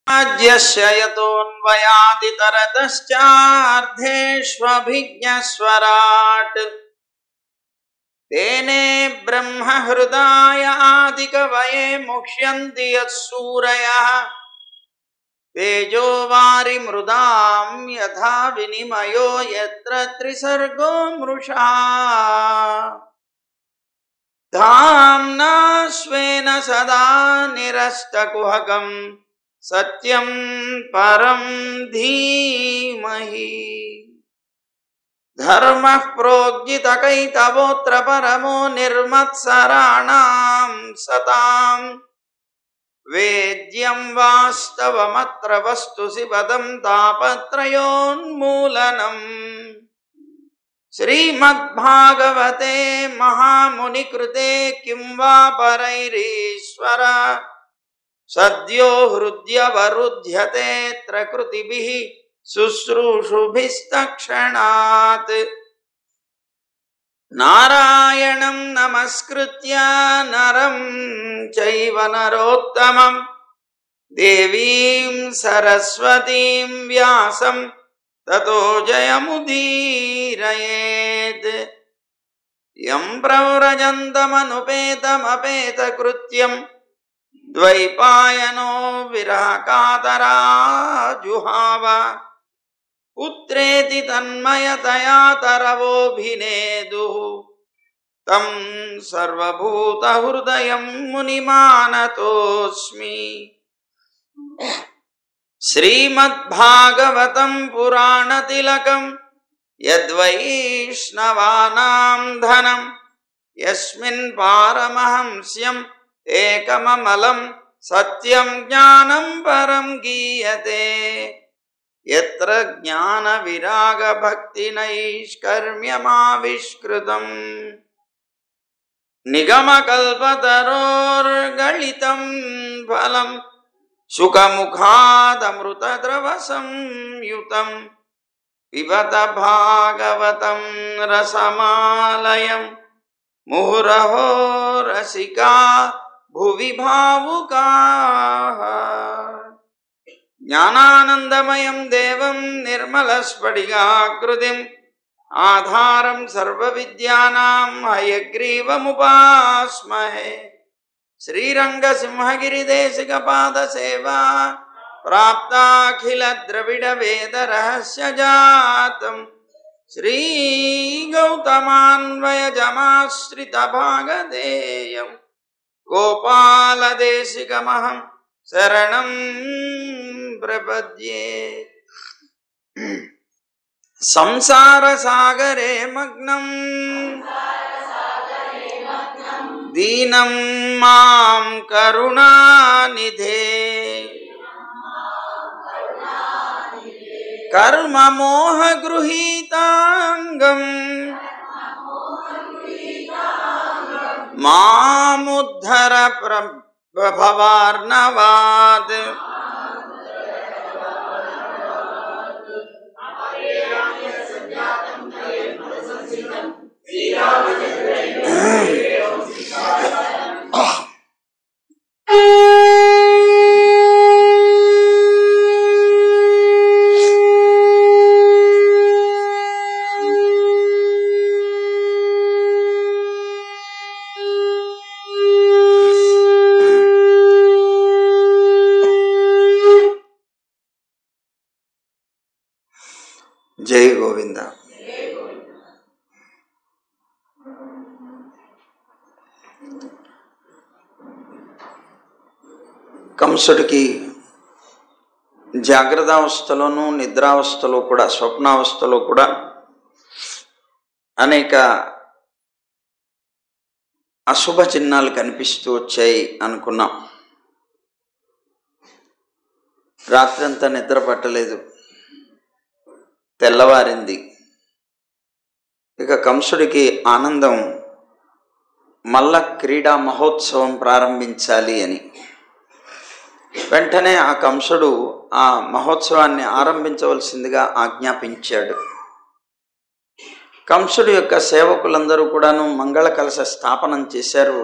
राज्यस्य यतोऽन्वयादितरतश्चार्धेष्वभिज्ञस्वराट् तेने ब्रह्महृदायादिकवये मुह्यन्ति यत्सूरयः तेजो वारिमृदां यथा विनिमयो यत्र त्रिसर्गो मृषा धाम्ना स्वेन सदा निरस्तकुहकं सत्यं परं धीमहि धर्मः प्रोज्झितकैतवोऽत्र परमो निर्मत्सराणां सतां वेद्यं वास्तवमत्र वस्तुसि पदं तापत्रयोन्मूलनम् श्रीमद्भागवते महामुनिकृते किं वा परैरीश्वर सद्यो हृद्यवरुध्यते त्रकृतिभिः शुश्रूषुभिस्तक्षणात् नारायणं नमस्कृत्य नरं चैव नरोत्तमं देवीं सरस्वतीं व्यासं ततो जयमुदीरयेत् यं प्रव्रजन्तमनुपेतमपेतकृत्यं द्वैपायनो विरहकातराजुहाव पुत्रेति तन्मयतया तरवोऽभिनेदुः तं सर्वभूतहृदयं मुनिमानतोऽस्मि। श्रीमद्भागवतं पुराणतिलकं यद्वैष्णवानां धनं यस्मिन् पारमहंस्यम् एकममलं सत्यं ज्ञानं परं गीयते यत्र ज्ञानविरागभक्तिनैष्कर्म्यमाविष्कृतम् निगमकल्पतरोर्गलितं फलं सुखमुखादमृतद्रवसंयुतं पिबत भागवतं रसमालयं मुहुरहो रसिका भुवि भावुकाः। ज्ञानानन्दमयं देवं निर्मलस्फटिकाकृतिम् आधारं सर्वविद्यानां हयग्रीवमुपास्महे। श्रीरङ्गसिंहगिरिदेशिकपादसेवा प्राप्ताखिलद्रविडवेदरहस्यजातं श्रीगौतमान्वयजमाश्रितभागधेयं गोपालदेशिकमहं शरणं प्रपद्ये। संसारसागरे मग्नं दीनं मां करुणानिधे कर्ममोहगृहीताङ्गं मामुद्धर भवार्णवात्। జై గోవింద. కంసుడికి జాగ్రత్తావస్థలోనూ నిద్రావస్థలో కూడా స్వప్నావస్థలో కూడా అనేక అశుభ చిహ్నాలు కనిపిస్తూ వచ్చాయి అనుకున్నాం. రాత్రంతా నిద్ర పట్టలేదు, తెల్లవారింది. ఇక కంసుడికి ఆనందం, మల్ల క్రీడా మహోత్సవం ప్రారంభించాలి అని. వెంటనే ఆ కంసుడు ఆ మహోత్సవాన్ని ఆరంభించవలసిందిగా ఆజ్ఞాపించాడు. కంసుడి యొక్క సేవకులందరూ కూడాను మంగళ కలశ స్థాపనం చేశారు.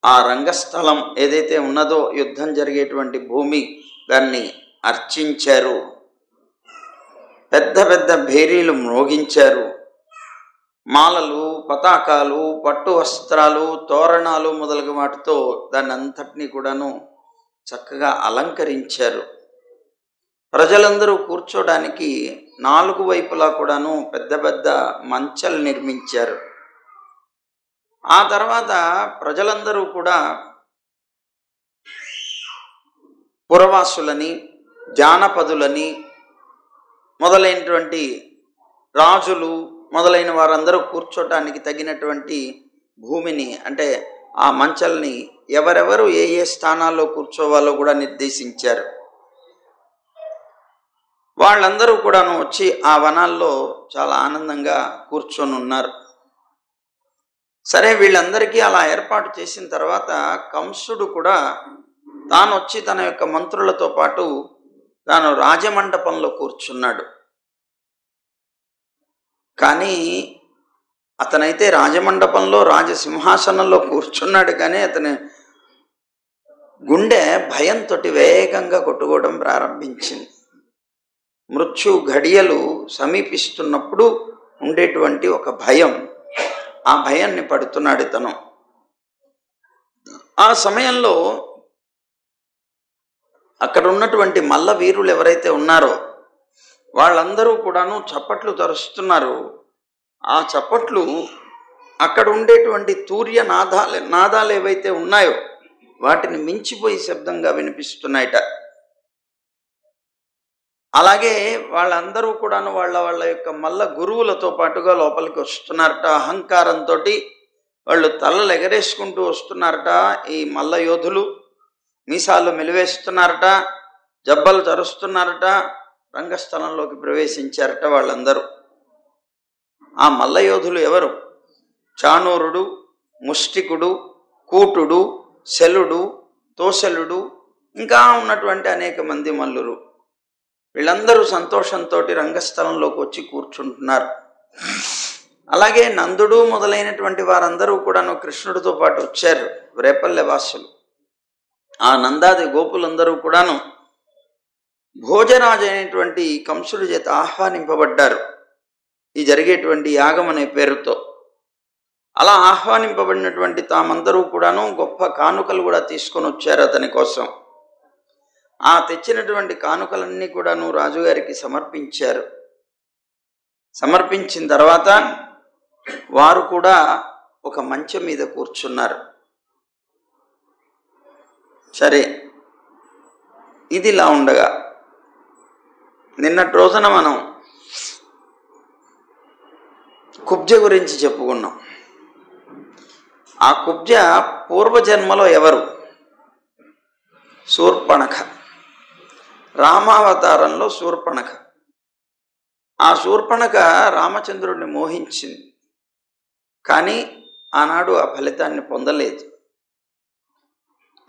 ఆ రంగస్థలం ఏదైతే ఉన్నదో యుద్ధం జరిగేటువంటి భూమి దాన్ని అర్చించారు, పెద్ద పెద్ద భేరీలు మ్రోగించారు, మాలలు, పతాకాలు, పట్టు వస్త్రాలు, తోరణాలు మొదలగు వాటితో దాన్ని అంతటినీ కూడాను చక్కగా అలంకరించారు. ప్రజలందరూ కూర్చోడానికి 4 వైపులా కూడాను పెద్ద పెద్ద మంచాలు నిర్మించారు. ఆ తర్వాత ప్రజలందరూ కూడా పురవాసులని, జానపదులని, మొదలైనటువంటి రాజులు మొదలైన వారందరూ కూర్చోటానికి తగినటువంటి భూమిని, అంటే ఆ మంచల్ని ఎవరెవరు ఏ ఏ స్థానాల్లో కూర్చోవాలో కూడా నిర్దేశించారు. వాళ్ళందరూ కూడాను వచ్చి ఆ వనాల్లో చాలా ఆనందంగా కూర్చొని ఉన్నారు. సరే, వీళ్ళందరికీ అలా ఏర్పాటు చేసిన తర్వాత కంసుడు కూడా తాను వచ్చి తన యొక్క మంత్రులతో పాటు తాను రాజమండపంలో కూర్చున్నాడు. కానీ అతనైతే రాజమండపంలో రాజసింహాసనంలో కూర్చున్నాడు, కానీ అతని గుండె భయంతో వేగంగా కొట్టుకోవడం ప్రారంభించింది. మృత్యు ఘడియలు సమీపిస్తున్నప్పుడు ఉండేటువంటి ఒక భయం, ఆ భయాన్ని పడుతున్నాడు ఇతను. ఆ సమయంలో అక్కడ ఉన్నటువంటి మల్ల వీరులు ఎవరైతే ఉన్నారో వాళ్ళందరూ కూడాను చప్పట్లు తరుస్తున్నారు. ఆ చప్పట్లు అక్కడ ఉండేటువంటి తూర్య నాదాలు ఏవైతే ఉన్నాయో వాటిని మించిపోయి శబ్దంగా వినిపిస్తున్నాయట. అలాగే వాళ్ళందరూ కూడాను వాళ్ళ యొక్క మల్ల గురువులతో పాటుగా లోపలికి వస్తున్నారట. అహంకారంతో వాళ్ళు తలలు ఎగరేసుకుంటూ వస్తున్నారట. ఈ మల్ల యోధులు మీసాలు మెలివేస్తున్నారట, జబ్బలు తరుస్తున్నారట, రంగస్థలంలోకి ప్రవేశించారట వాళ్ళందరూ. ఆ మల్ల యోధులు ఎవరు? చాణూరుడు, ముష్టికుడు, కూటుడు, శలుడు, తోశలుడు, ఇంకా ఉన్నటువంటి అనేక మంది మల్లురు. వీళ్ళందరూ సంతోషంతో రంగస్థలంలోకి వచ్చి కూర్చుంటున్నారు. అలాగే నందుడు మొదలైనటువంటి వారందరూ కూడాను కృష్ణుడితో పాటు వచ్చారు, రేపల్లె వాసులు. ఆ నందాది గోపులందరూ కూడాను భోజరాజు అయినటువంటి కంసుడి చేత ఆహ్వానింపబడ్డారు ఈ జరిగేటువంటి యాగం అనే పేరుతో. అలా ఆహ్వానింపబడినటువంటి తామందరూ కూడాను గొప్ప కానుకలు కూడా తీసుకొని వచ్చారు అతని కోసం. ఆ తెచ్చినటువంటి కానుకలన్నీ కూడాను రాజుగారికి సమర్పించారు. సమర్పించిన తర్వాత వారు కూడా ఒక మంచం మీద కూర్చున్నారు. సరే, ఇదిలా ఉండగా నిన్నటి రోజున మనం కుబ్జ గురించి చెప్పుకున్నాం. ఆ కుబ్జ పూర్వజన్మలో ఎవరు? శూర్పణఖ. రామావతారంలో శూర్పణఖ. ఆ శూర్పణఖ రామచంద్రుడిని మోహించింది, కానీ ఆనాడు ఆ ఫలితాన్ని పొందలేదు.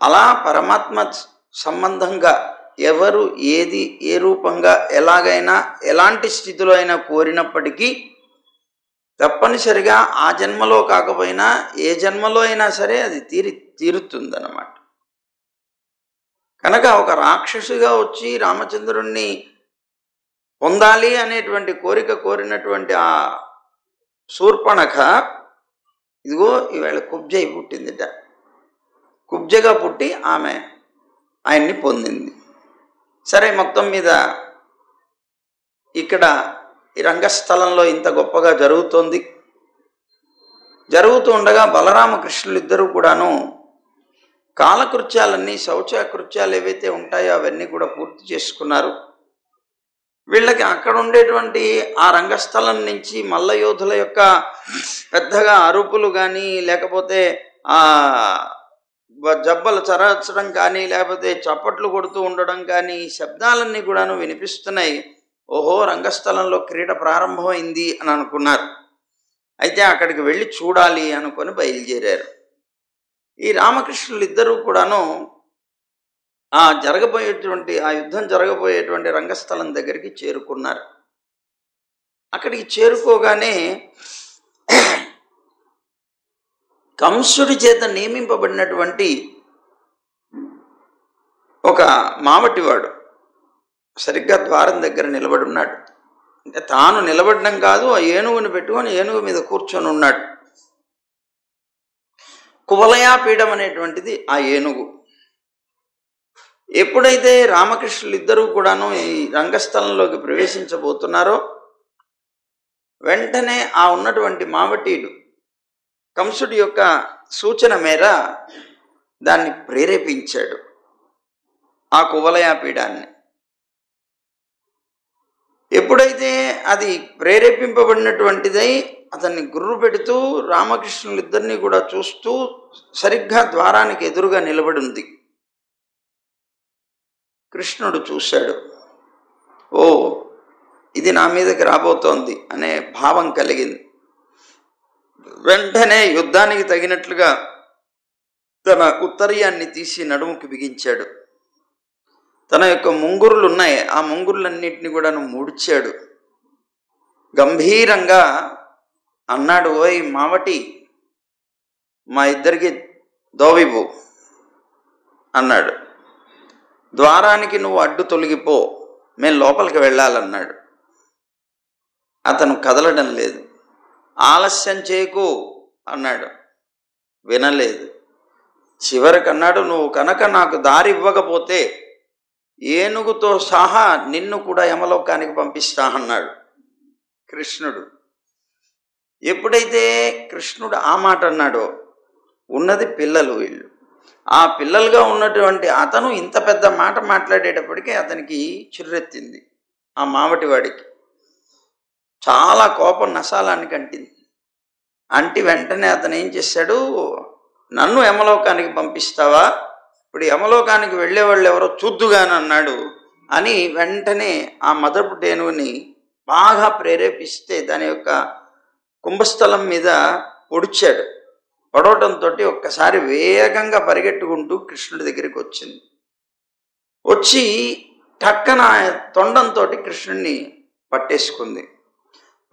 అలా పరమాత్మ సంబంధంగా ఎవరు ఏది ఏ రూపంగా ఎలాగైనా ఎలాంటి స్థితిలో అయినా కోరినప్పటికీ తప్పనిసరిగా ఆ జన్మలో కాకపోయినా ఏ జన్మలో అయినా సరే అది తీరుతుందన్నమాట. కనుక ఒక రాక్షసుగా వచ్చి రామచంద్రుణ్ణి పొందాలి అనేటువంటి కోరిక కోరినటువంటి ఆ శూర్పణఖ ఇదిగో ఈవేళ కుబ్జై పుట్టిందిట. కుబ్జగా పుట్టి ఆమె ఆయన్ని పొందింది. సరే, మొత్తం మీద ఇక్కడ ఈ రంగస్థలంలో ఇంత గొప్పగా జరుగుతూ ఉండగా బలరామకృష్ణులు ఇద్దరూ కూడాను కాలకృత్యాలన్నీ, శౌచకృత్యాలు ఏవైతే ఉంటాయో అవన్నీ కూడా పూర్తి చేసుకున్నారు. వీళ్ళకి అక్కడ ఉండేటువంటి ఆ రంగస్థలం నుంచి మల్ల యోధుల యొక్క పెద్దగా అరుపులు కానీ, లేకపోతే ఆ జబ్బలు చరచడం కానీ, లేకపోతే చప్పట్లు కొడుతూ ఉండడం కానీ, శబ్దాలన్నీ కూడాను వినిపిస్తున్నాయి. ఓహో, రంగస్థలంలో క్రీడ ప్రారంభమైంది అని అనుకున్నారు. అయితే అక్కడికి వెళ్ళి చూడాలి అనుకొని బయలుదేరారు. ఈ రామకృష్ణులు ఇద్దరూ కూడాను ఆ యుద్ధం జరగబోయేటువంటి రంగస్థలం దగ్గరికి చేరుకున్నారు. అక్కడికి చేరుకోగానే కంసుడి చేత నియమింపబడినటువంటి ఒక మావటివాడు సరిగ్గా ద్వారం దగ్గర నిలబడి ఉన్నాడు. అంటే తాను నిలబడడం కాదు, ఆ ఏనుగుని పెట్టుకొని ఏనుగు మీద కూర్చొని ఉన్నాడు. కువలయాపీఠం అనేటువంటిది ఆ ఏనుగు. ఎప్పుడైతే రామకృష్ణులు ఇద్దరూ కూడాను ఈ రంగస్థలంలోకి ప్రవేశించబోతున్నారో వెంటనే ఆ ఉన్నటువంటి మావటీయుడు కంసుడి యొక్క సూచన మేర దాన్ని ప్రేరేపించాడు, ఆ కువలయాపీఠాన్ని. ఎప్పుడైతే అది ప్రేరేపింపబడినటువంటిదై అతన్ని గుర్రు పెడుతూ రామకృష్ణులిద్దరినీ కూడా చూస్తూ సరిగ్గా ద్వారానికి ఎదురుగా నిలబడి ఉంది. కృష్ణుడు చూశాడు, ఓ ఇది నా మీదకి రాబోతోంది అనే భావం కలిగింది. వెంటనే యుద్ధానికి తగినట్లుగా తన ఉత్తరీయాన్ని తీసి నడుముకి బిగించాడు. తన యొక్క ముంగురులు ఉన్నాయి, ఆ ముంగురులన్నింటినీ కూడా ముడిచాడు. గంభీరంగా అన్నాడు, ఓయ్ మావటి, మా ఇద్దరికి దోవివు అన్నాడు. ద్వారానికి నువ్వు అడ్డు తొలగిపో, మేము లోపలికి వెళ్ళాలన్నాడు. అతను కదలడం లేదు. ఆలస్యం చేయకు అన్నాడు, వినలేదు. చివరికి అన్నాడు, నువ్వు కనుక నాకు దారి ఇవ్వకపోతే ఏనుగుతో సహా నిన్ను కూడా యమలోకానికి పంపిస్తా అన్నాడు కృష్ణుడు. ఎప్పుడైతే కృష్ణుడు ఆ మాట అన్నాడో, ఉన్నది పిల్లలు వీళ్ళు, ఆ పిల్లలుగా ఉన్నటువంటి అతను ఇంత పెద్ద మాట మాట్లాడేటప్పటికీ అతనికి చిర్రెత్తింది. ఆ మావటి వాడికి చాలా కోపం నసాలానికి అంటింది. అంటి వెంటనే అతను ఏం చేశాడు, నన్ను యమలోకానికి పంపిస్తావా, ఇప్పుడు యమలోకానికి వెళ్ళేవాళ్ళు ఎవరో చూద్దుగాని అన్నాడు అని వెంటనే ఆ మదపు టేనుగుని బాగా ప్రేరేపిస్తే దాని యొక్క కుంభస్థలం మీద పొడిచాడు. పడవటంతో ఒక్కసారి వేగంగా పరిగెట్టుకుంటూ కృష్ణుడి దగ్గరికి వచ్చింది. వచ్చి టక్కన తొండంతో కృష్ణుడిని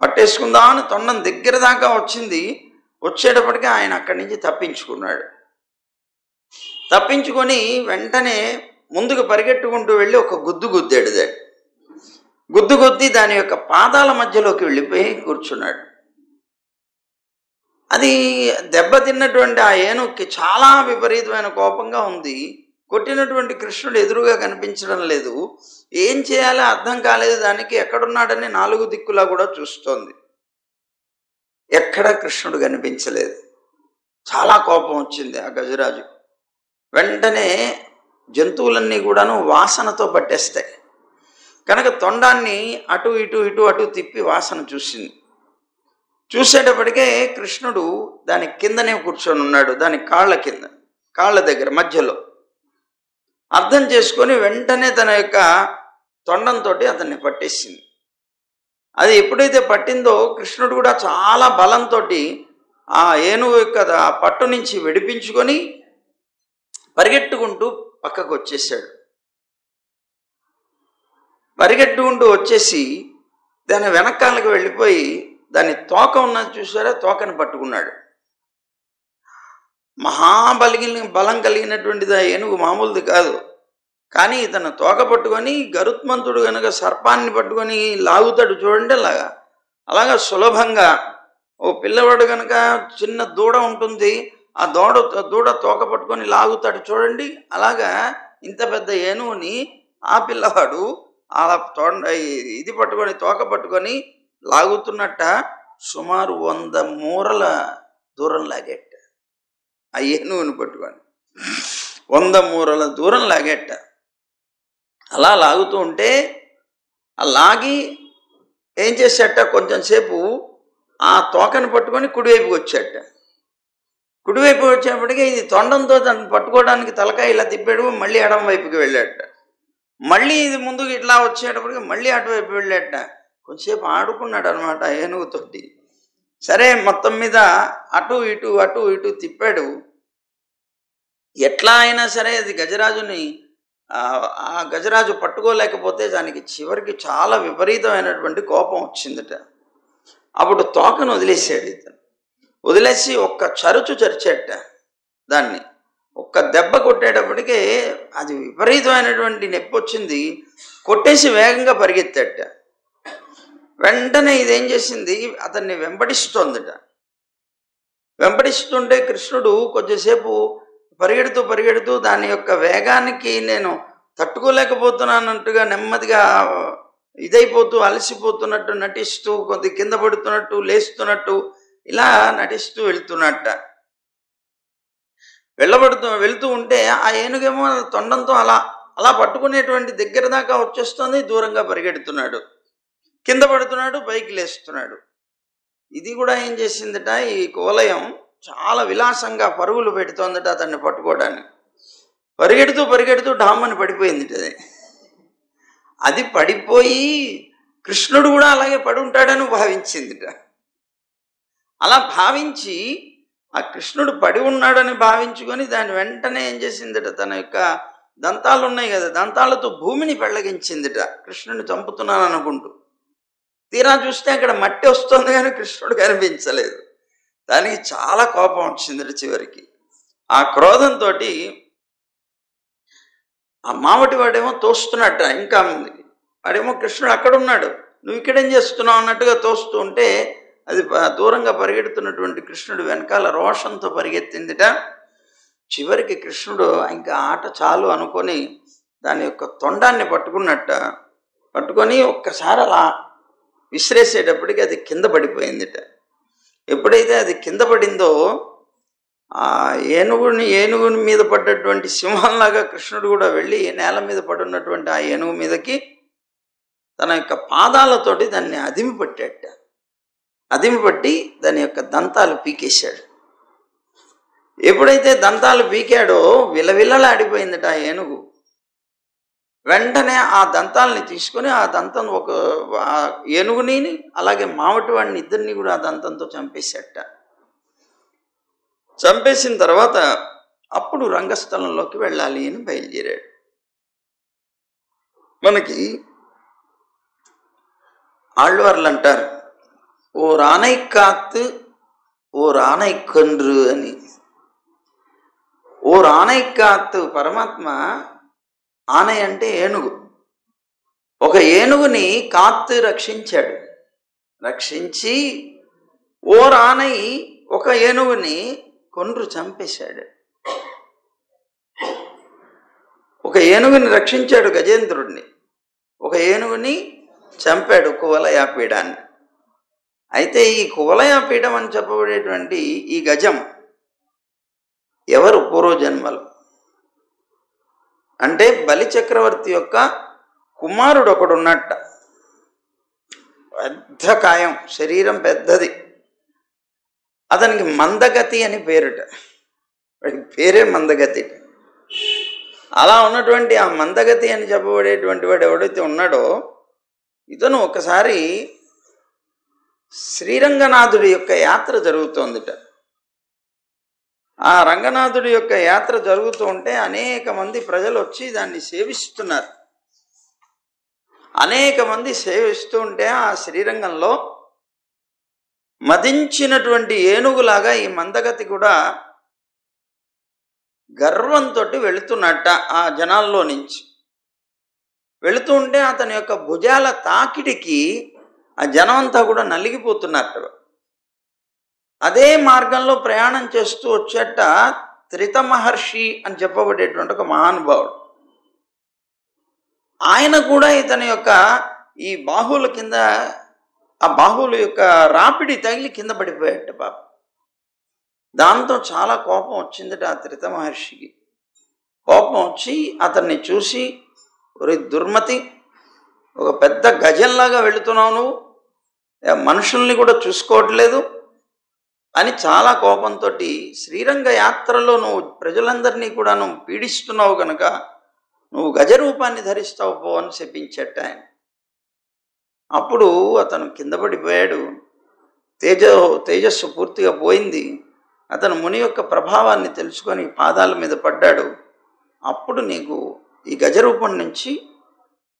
పట్టేసుకుందామని తొండం దగ్గర దాకా వచ్చింది. వచ్చేటప్పటికి ఆయన అక్కడి నుంచి తప్పించుకున్నాడు. తప్పించుకొని వెంటనే ముందుకు పరిగెట్టుకుంటూ వెళ్ళి ఒక గుద్దు గుద్దాడు. గుద్దు గుద్ది దాని యొక్క పాదాల మధ్యలోకి వెళ్ళిపోయి కూర్చున్నాడు. అది దెబ్బతిన్నటువంటి ఆ ఏనుగుకి చాలా విపరీతమైన కోపంగా ఉంది. కొట్టినటువంటి కృష్ణుడు ఎదురుగా కనిపించడం లేదు. ఏం చేయాలో అర్థం కాలేదు దానికి. ఎక్కడున్నాడని నాలుగు దిక్కులా కూడా చూస్తోంది. ఎక్కడ కృష్ణుడు కనిపించలేదు. చాలా కోపం వచ్చింది ఆ గజరాజు. వెంటనే జంతువులన్నీ కూడాను వాసనతో పట్టేస్తాయి కనుక తొండాన్ని అటు ఇటు తిప్పి వాసన చూసింది. చూసేటప్పటికే కృష్ణుడు దాని కిందనే కూర్చొని ఉన్నాడు, దాని కాళ్ళ దగ్గర మధ్యలో. అర్థం చేసుకొని వెంటనే తన యొక్క తొండంతో అతన్ని పట్టేసింది. అది ఎప్పుడైతే పట్టిందో కృష్ణుడు కూడా చాలా బలంతో ఆ ఏనుగు యొక్క ఆ పట్టు నుంచి విడిపించుకొని పరిగెట్టుకుంటూ పక్కకు వచ్చేసాడు. పరిగెట్టుకుంటూ వచ్చేసి దాని వెనకాలకు వెళ్ళిపోయి దాని తోక ఉన్నది చూసారా, తోకని పట్టుకున్నాడు. బలం కలిగినటువంటిది ఆ ఏనుగు, మామూలుది కాదు. కానీ ఇతను తోక పట్టుకొని గరుత్మంతుడు కనుక సర్పాన్ని పట్టుకొని లాగుతాడు చూడండి, అలాగా సులభంగా. ఓ పిల్లవాడు కనుక చిన్న దూడ ఉంటుంది, ఆ దూడ తోక పట్టుకొని లాగుతాడు చూడండి, అలాగా ఇంత పెద్ద ఏనుగుని ఆ పిల్లవాడు అలా ఇది పట్టుకొని తోక పట్టుకొని లాగుతున్నట్ట సుమారు 100 మూరల దూరం లాగేట. ఆ ఏనుగుని పట్టుకొని 100 మూరల దూరం లాగేట. అలా లాగుతూ ఉంటే ఆ లాగి ఏం చేసేట, కొంచెం సేపు ఆ తోకని పట్టుకొని కుడివైపుకి వచ్చేట. కుడివైపు వచ్చేప్పటికీ ఇది తొండంతో తను పట్టుకోవడానికి తలకాయ ఇలా తిప్పాడు, మళ్ళీ ఎడం వైపుకి వెళ్ళాట. మళ్ళీ ఇది ముందుకు ఇట్లా వచ్చేటప్పటికి మళ్ళీ అటువైపు వెళ్ళాట. కొంచెంసేపు ఆడుకున్నాడు అనమాట ఏనుగుతోటి. సరే, మొత్తం మీద అటు ఇటు తిప్పాడు. ఎట్లా అయినా సరే అది ఆ గజరాజు పట్టుకోలేకపోతే దానికి చివరికి చాలా విపరీతమైనటువంటి కోపం వచ్చిందట. అప్పుడు తోకను వదిలేసాడు ఇతను. వదిలేసి ఒక్క చరిచేట దాన్ని. ఒక్క దెబ్బ కొట్టేటప్పటికే అది విపరీతమైనటువంటి నొప్పి వచ్చింది. కొట్టేసి వేగంగా పరిగెత్తాట. వెంటనే ఇదేం చేసింది, అతన్ని వెంబడిస్తోందట. వెంబడిస్తుంటే కృష్ణుడు కొద్దిసేపు పరిగెడుతూ పరిగెడుతూ దాని యొక్క వేగానికి నేను తట్టుకోలేకపోతున్నానంటుగా నెమ్మదిగా ఇదైపోతూ అలసిపోతున్నట్టు నటిస్తూ కొద్ది కింద పడుతున్నట్టు లేస్తున్నట్టు ఇలా నటిస్తూ వెళ్తున్నట్ట. వెళ్తూ ఉంటే ఆ ఏనుగేమో తొండంతో అలా అలా పట్టుకునేటువంటి దగ్గర దాకా వచ్చేస్తుంది. దూరంగా పరిగెడుతున్నాడు, కింద పడుతున్నాడు, పైకి లేస్తున్నాడు. ఇది కూడా ఏం చేసిందట, ఈ కువలయం చాలా విలాసంగా పరుగులు పెడుతోందట అతన్ని పట్టుకోవడానికి. పరిగెడుతూ పరిగెడుతూ డామ్మని పడిపోయింది. అది పడిపోయి కృష్ణుడు కూడా అలాగే పడి ఉంటాడని భావించిందిట. అలా భావించి ఆ కృష్ణుడు పడి ఉన్నాడని భావించుకొని దాని వెంటనే ఏం చేసిందట, తన యొక్క దంతాలు ఉన్నాయి కదా, దంతాలతో భూమిని పెళ్ళగించిందిట కృష్ణుడిని చంపుతున్నాను అనుకుంటూ. తీరా చూస్తే అక్కడ మట్టి వస్తుంది కానీ కృష్ణుడు కనిపించలేదు. దానికి చాలా కోపం వచ్చిందిట. చివరికి ఆ క్రోధంతో ఆ మావటి వాడేమో తోస్తున్నట్ట ఇంకా ముందుకి. వాడేమో కృష్ణుడు అక్కడ ఉన్నాడు, నువ్వు ఇక్కడేం చేస్తున్నావు అన్నట్టుగా తోస్తూ ఉంటే అది దూరంగా పరిగెడుతున్నటువంటి కృష్ణుడు వెనకాల రోషంతో పరిగెత్తిందిట. చివరికి కృష్ణుడు ఇంకా ఆట చాలు అనుకొని దాని యొక్క తొండాన్ని పట్టుకొని ఒక్కసారి అలా విసిరేసేటప్పటికి అది కింద పడిపోయిందిట. ఎప్పుడైతే అది కింద పడిందో ఆ ఏనుగుని మీద పడ్డటువంటి సింహంలాగా కృష్ణుడు కూడా వెళ్ళి నేల మీద పడున్నటువంటి ఆ ఏనుగు మీదకి తన యొక్క పాదాలతోటి దాన్ని అదిమిపట్టి దాని యొక్క దంతాలు పీకేశాడు. ఎప్పుడైతే దంతాలు పీకాడో విలవిలలాడిపోయిందట ఆ ఏనుగు. వెంటనే ఆ దంతాలని తీసుకొని ఆ దంతం ఒక ఏనుగుని అలాగే మావటి వాడిని ఇద్దరిని కూడా ఆ దంతంతో చంపేశాట. చంపేసిన తర్వాత అప్పుడు రంగస్థలంలోకి వెళ్ళాలి అని బయలుదేరాడు. మనకి ఆళ్వార్లు అంటారు, ఓ రానై కాత్తు ఓ రానై కండ్రు అని. ఓ రానై కాత్తు పరమాత్మ, ఆనై అంటే ఏనుగు. ఒక ఏనుగుని కాత్తు రక్షించాడు. రక్షించి ఓ రానై ఒక ఏనుగుని కొండ్రు చంపేశాడు. ఒక ఏనుగుని రక్షించాడు గజేంద్రుడిని, ఒక ఏనుగుని చంపాడు కువలయాపీడాన్ని. అయితే ఈ కువలయాపీఠం అని చెప్పబడేటువంటి ఈ గజం ఎవరు పూర్వజన్మలు అంటే బలి చక్రవర్తి యొక్క కుమారుడు ఒకడు ఉన్నట్ట. పెద్ద కాయం, శరీరం పెద్దది. అతనికి మందగతి అని పేరుట, పేరే మందగతి. అలా ఉన్నటువంటి ఆ మందగతి అని చెప్పబడేటువంటి వాడు ఎవడైతే ఉన్నాడో ఇతను ఒకసారి శ్రీరంగనాథుడి యొక్క యాత్ర జరుగుతోందిట. ఆ రంగనాథుడి యొక్క యాత్ర జరుగుతూ ఉంటే అనేక మంది ప్రజలు వచ్చి దాన్ని సేవిస్తున్నారు. అనేక మంది సేవిస్తూ ఉంటే ఆ శ్రీరంగంలో మదించినటువంటి ఏనుగులాగా ఈ మందగతి కూడా గర్వంతో వెళుతున్నట్ట. ఆ జనాల్లో నుంచి వెళుతూ ఉంటే అతని యొక్క భుజాల తాకిడికి ఆ జనం అంతా కూడా నలిగిపోతున్నట్టు. అదే మార్గంలో ప్రయాణం చేస్తూ వచ్చేట త్రిత మహర్షి అని చెప్పబడేటువంటి ఒక మహానుభావుడు. ఆయన కూడా ఇతని యొక్క ఈ బాహువుల కింద, ఆ బాహువుల యొక్క రాపిడి తగిలి కింద పడిపోయాట పాప. దాంతో చాలా కోపం వచ్చిందట ఆ త్రిత మహర్షికి. కోపం వచ్చి అతన్ని చూసి, ఒరే దుర్మతి, ఒక పెద్ద గజంలాగా వెళుతున్నావు నువ్వు, మనుషుల్ని కూడా చూసుకోవట్లేదు అని చాలా కోపంతో, శ్రీరంగ యాత్రలో నువ్వు ప్రజలందరినీ కూడా నువ్వు పీడిస్తున్నావు కనుక నువ్వు గజరూపాన్ని ధరిస్తావు పో అని చెప్పించట ఆయన. అప్పుడు అతను కింద పడిపోయాడు. తేజస్సు పూర్తిగా పోయింది. అతను ముని యొక్క ప్రభావాన్ని తెలుసుకొని పాదాల మీద పడ్డాడు. అప్పుడు నీకు ఈ గజరూపం నుంచి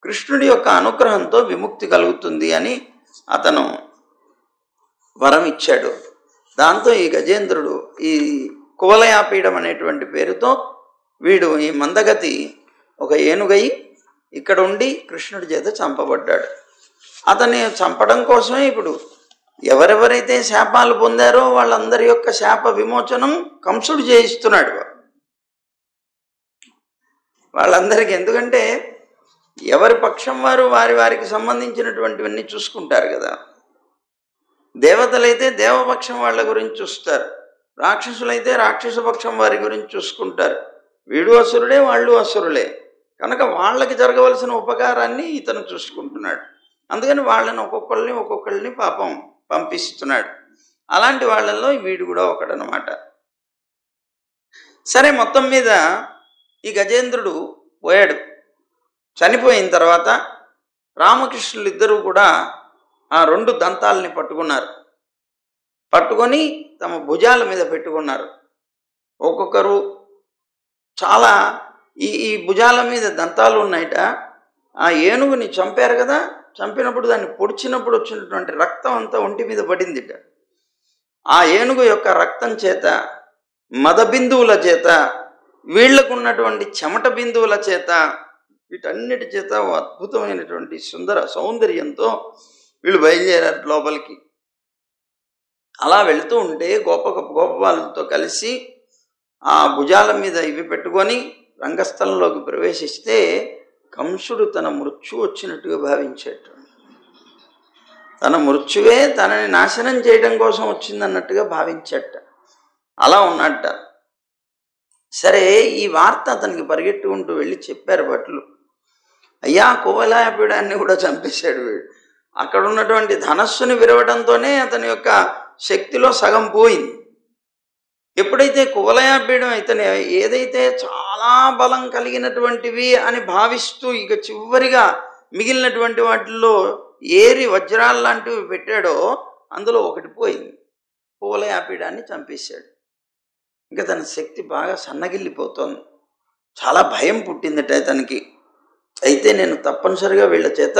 కృష్ణుడి యొక్క అనుగ్రహంతో విముక్తి కలుగుతుంది అని అతను వరం ఇచ్చాడు. దాంతో ఈ గజేంద్రుడు ఈ కువలయాపీడం అనేటువంటి పేరుతో వీడు ఈ మందగతి ఒక ఏనుగై ఇక్కడ ఉండి కృష్ణుడి చేత చంపబడ్డాడు. అతన్ని చంపడం కోసమే ఇప్పుడు ఎవరెవరైతే శాపాలు పొందారో వాళ్ళందరి యొక్క శాప విమోచనం కంసుడు చేయిస్తున్నాడు వాళ్ళందరికీ. ఎందుకంటే ఎవరి పక్షం వారు వారికి సంబంధించినటువంటివన్నీ చూసుకుంటారు కదా. దేవతలైతే దేవపక్షం వాళ్ళ గురించి చూస్తారు, రాక్షసులైతే రాక్షస పక్షం వారి గురించి చూసుకుంటారు. వీడు అసురుడే, వాళ్ళు అసురులే కనుక వాళ్ళకి జరగవలసిన ఉపకారాన్ని ఇతను చూసుకుంటున్నాడు. అందుకని వాళ్ళని ఒక్కొక్కళ్ళని పాపం పంపిస్తున్నాడు. అలాంటి వాళ్ళల్లో వీడు కూడా ఒకడనమాట. సరే, మొత్తం మీద ఈ గజేంద్రుడు పోయాడు. చనిపోయిన తర్వాత రామకృష్ణులు ఇద్దరూ కూడా ఆ 2 దంతాలని పట్టుకొని తమ భుజాల మీద పెట్టుకున్నారు. ఒక్కొక్కరు చాలా ఈ భుజాల మీద దంతాలు ఉన్నాయట. ఆ ఏనుగుని చంపారు కదా, చంపినప్పుడు దాన్ని పొడిచినప్పుడు వచ్చినటువంటి రక్తం అంతా ఒంటి మీద పడిందిట. ఆ ఏనుగు యొక్క రక్తం చేత, మద బిందువుల చేత, వీళ్లకు ఉన్నటువంటి చెమట బిందువుల చేత, వీటన్నిటి చేత అద్భుతమైనటువంటి సౌందర్యంతో వీళ్ళు బయలుదేరారు లోపలికి. అలా వెళుతూ ఉంటే గోపబాలులతో కలిసి ఆ భుజాల మీద ఇవి పెట్టుకొని రంగస్థలంలోకి ప్రవేశిస్తే కంసుడు తన మృత్యు వచ్చినట్టుగా భావించాడు. తన మృత్యువే తనని నాశనం చేయడం కోసం వచ్చిందన్నట్టుగా భావించట. అలా ఉన్నట్ట. సరే, ఈ వార్త అతనికి పరిగెట్టుకుంటూ వెళ్ళి చెప్పారు భటులు. అయ్యా, కువలయాపీడాన్ని కూడా చంపేశాడు వీడు. అక్కడ ఉన్నటువంటి ధనస్సుని విరవడంతోనే అతని యొక్క శక్తిలో సగం పోయింది. ఎప్పుడైతే కువలయాపీడం ఇతని ఏదైతే చాలా బలం కలిగినటువంటివి అని భావిస్తూ ఇక చివరిగా మిగిలినటువంటి వాటిల్లో ఏరి వజ్రాలు లాంటివి పెట్టాడో అందులో ఒకటి పోయింది. కువలయాపీడాన్ని చంపేశాడు. ఇంకా తన శక్తి బాగా సన్నగిల్లిపోతోంది. చాలా భయం పుట్టిందట అతనికి. అయితే నేను తప్పనిసరిగా వీళ్ళ చేత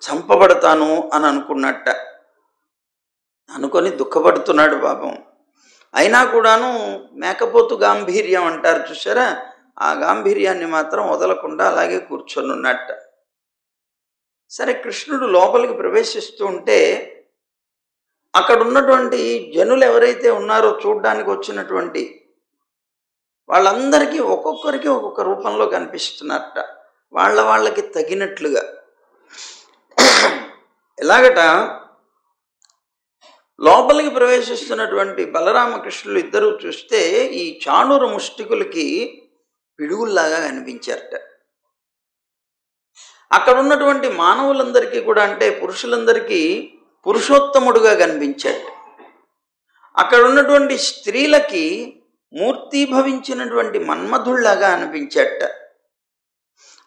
చంపబడతాను అని అనుకున్నట్ట. అనుకొని దుఃఖపడుతున్నాడు పాపం. అయినా కూడాను మేకపోతు గాంభీర్యం అంటారు చూసారా, ఆ గాంభీర్యాన్ని మాత్రం వదలకుండా అలాగే కూర్చొని ఉన్నట్ట. సరే, కృష్ణుడు లోపలికి ప్రవేశిస్తూ ఉంటే అక్కడ ఉన్నటువంటి జనులు ఎవరైతే ఉన్నారో చూడ్డానికి వచ్చినటువంటి వాళ్ళందరికీ ఒక్కొక్కరికి ఒక్కొక్క రూపంలో కనిపిస్తున్నారట, వాళ్ళకి తగినట్లుగా. ఎలాగట, లోపలికి ప్రవేశిస్తున్నటువంటి బలరామకృష్ణులు ఇద్దరూ చూస్తే ఈ చాణూర ముష్టికులకి పిడుగుల్లాగా కనిపించారట. అక్కడ ఉన్నటువంటి మానవులందరికీ కూడా, అంటే పురుషులందరికీ పురుషోత్తముడుగా కనిపించాడు. అక్కడ ఉన్నటువంటి స్త్రీలకి మూర్తీభవించినటువంటి మన్మధుళ్లాగా అనిపించాట.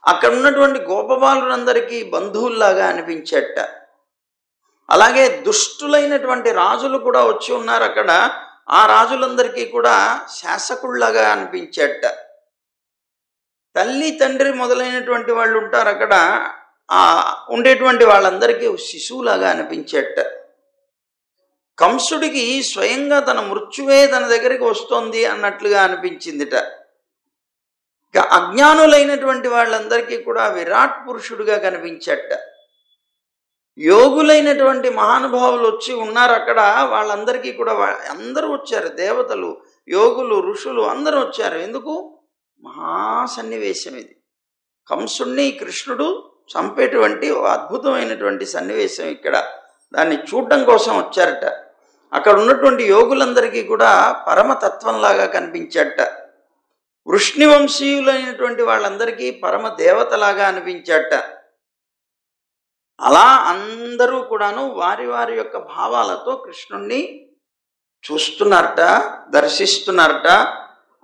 అక్కడ ఉన్నటువంటి గోపబాలులందరికీ బంధువుల్లాగా అనిపించాట. అలాగే దుష్టులైనటువంటి రాజులు కూడా వచ్చి ఉన్నారు అక్కడ. ఆ రాజులందరికీ కూడా శాసకుల్లాగా అనిపించాట. తల్లి తండ్రి మొదలైనటువంటి వాళ్ళు ఉంటారు అక్కడ. ఆ ఉండేటువంటి వాళ్ళందరికీ శిశువులాగా అనిపించేట. కంసుడికి స్వయంగా తన మృత్యువే తన దగ్గరికి వస్తోంది అన్నట్లుగా అనిపించిందిట. ఇక అజ్ఞానులైనటువంటి వాళ్ళందరికీ కూడా విరాట్ పురుషుడిగా కనిపించట. యోగులైనటువంటి మహానుభావులు వచ్చి ఉన్నారు అక్కడ. వాళ్ళందరికీ కూడా అందరూ వచ్చారు, దేవతలు, యోగులు, ఋషులు అందరూ వచ్చారు. ఎందుకు? మహాసన్నివేశం ఇది. కంసుణ్ణి కృష్ణుడు చంపేటువంటి అద్భుతమైనటువంటి సన్నివేశం ఇక్కడ. దాన్ని చూడడం కోసం వచ్చారట. అక్కడ ఉన్నటువంటి యోగులందరికీ కూడా పరమతత్వంలాగా కనిపించట. వృష్ణివంశీయులైనటువంటి వాళ్ళందరికీ పరమ దేవతలాగా అనిపించట. అలా అందరూ కూడాను వారి వారి యొక్క భావాలతో కృష్ణుణ్ణి చూస్తున్నారట, దర్శిస్తున్నారట.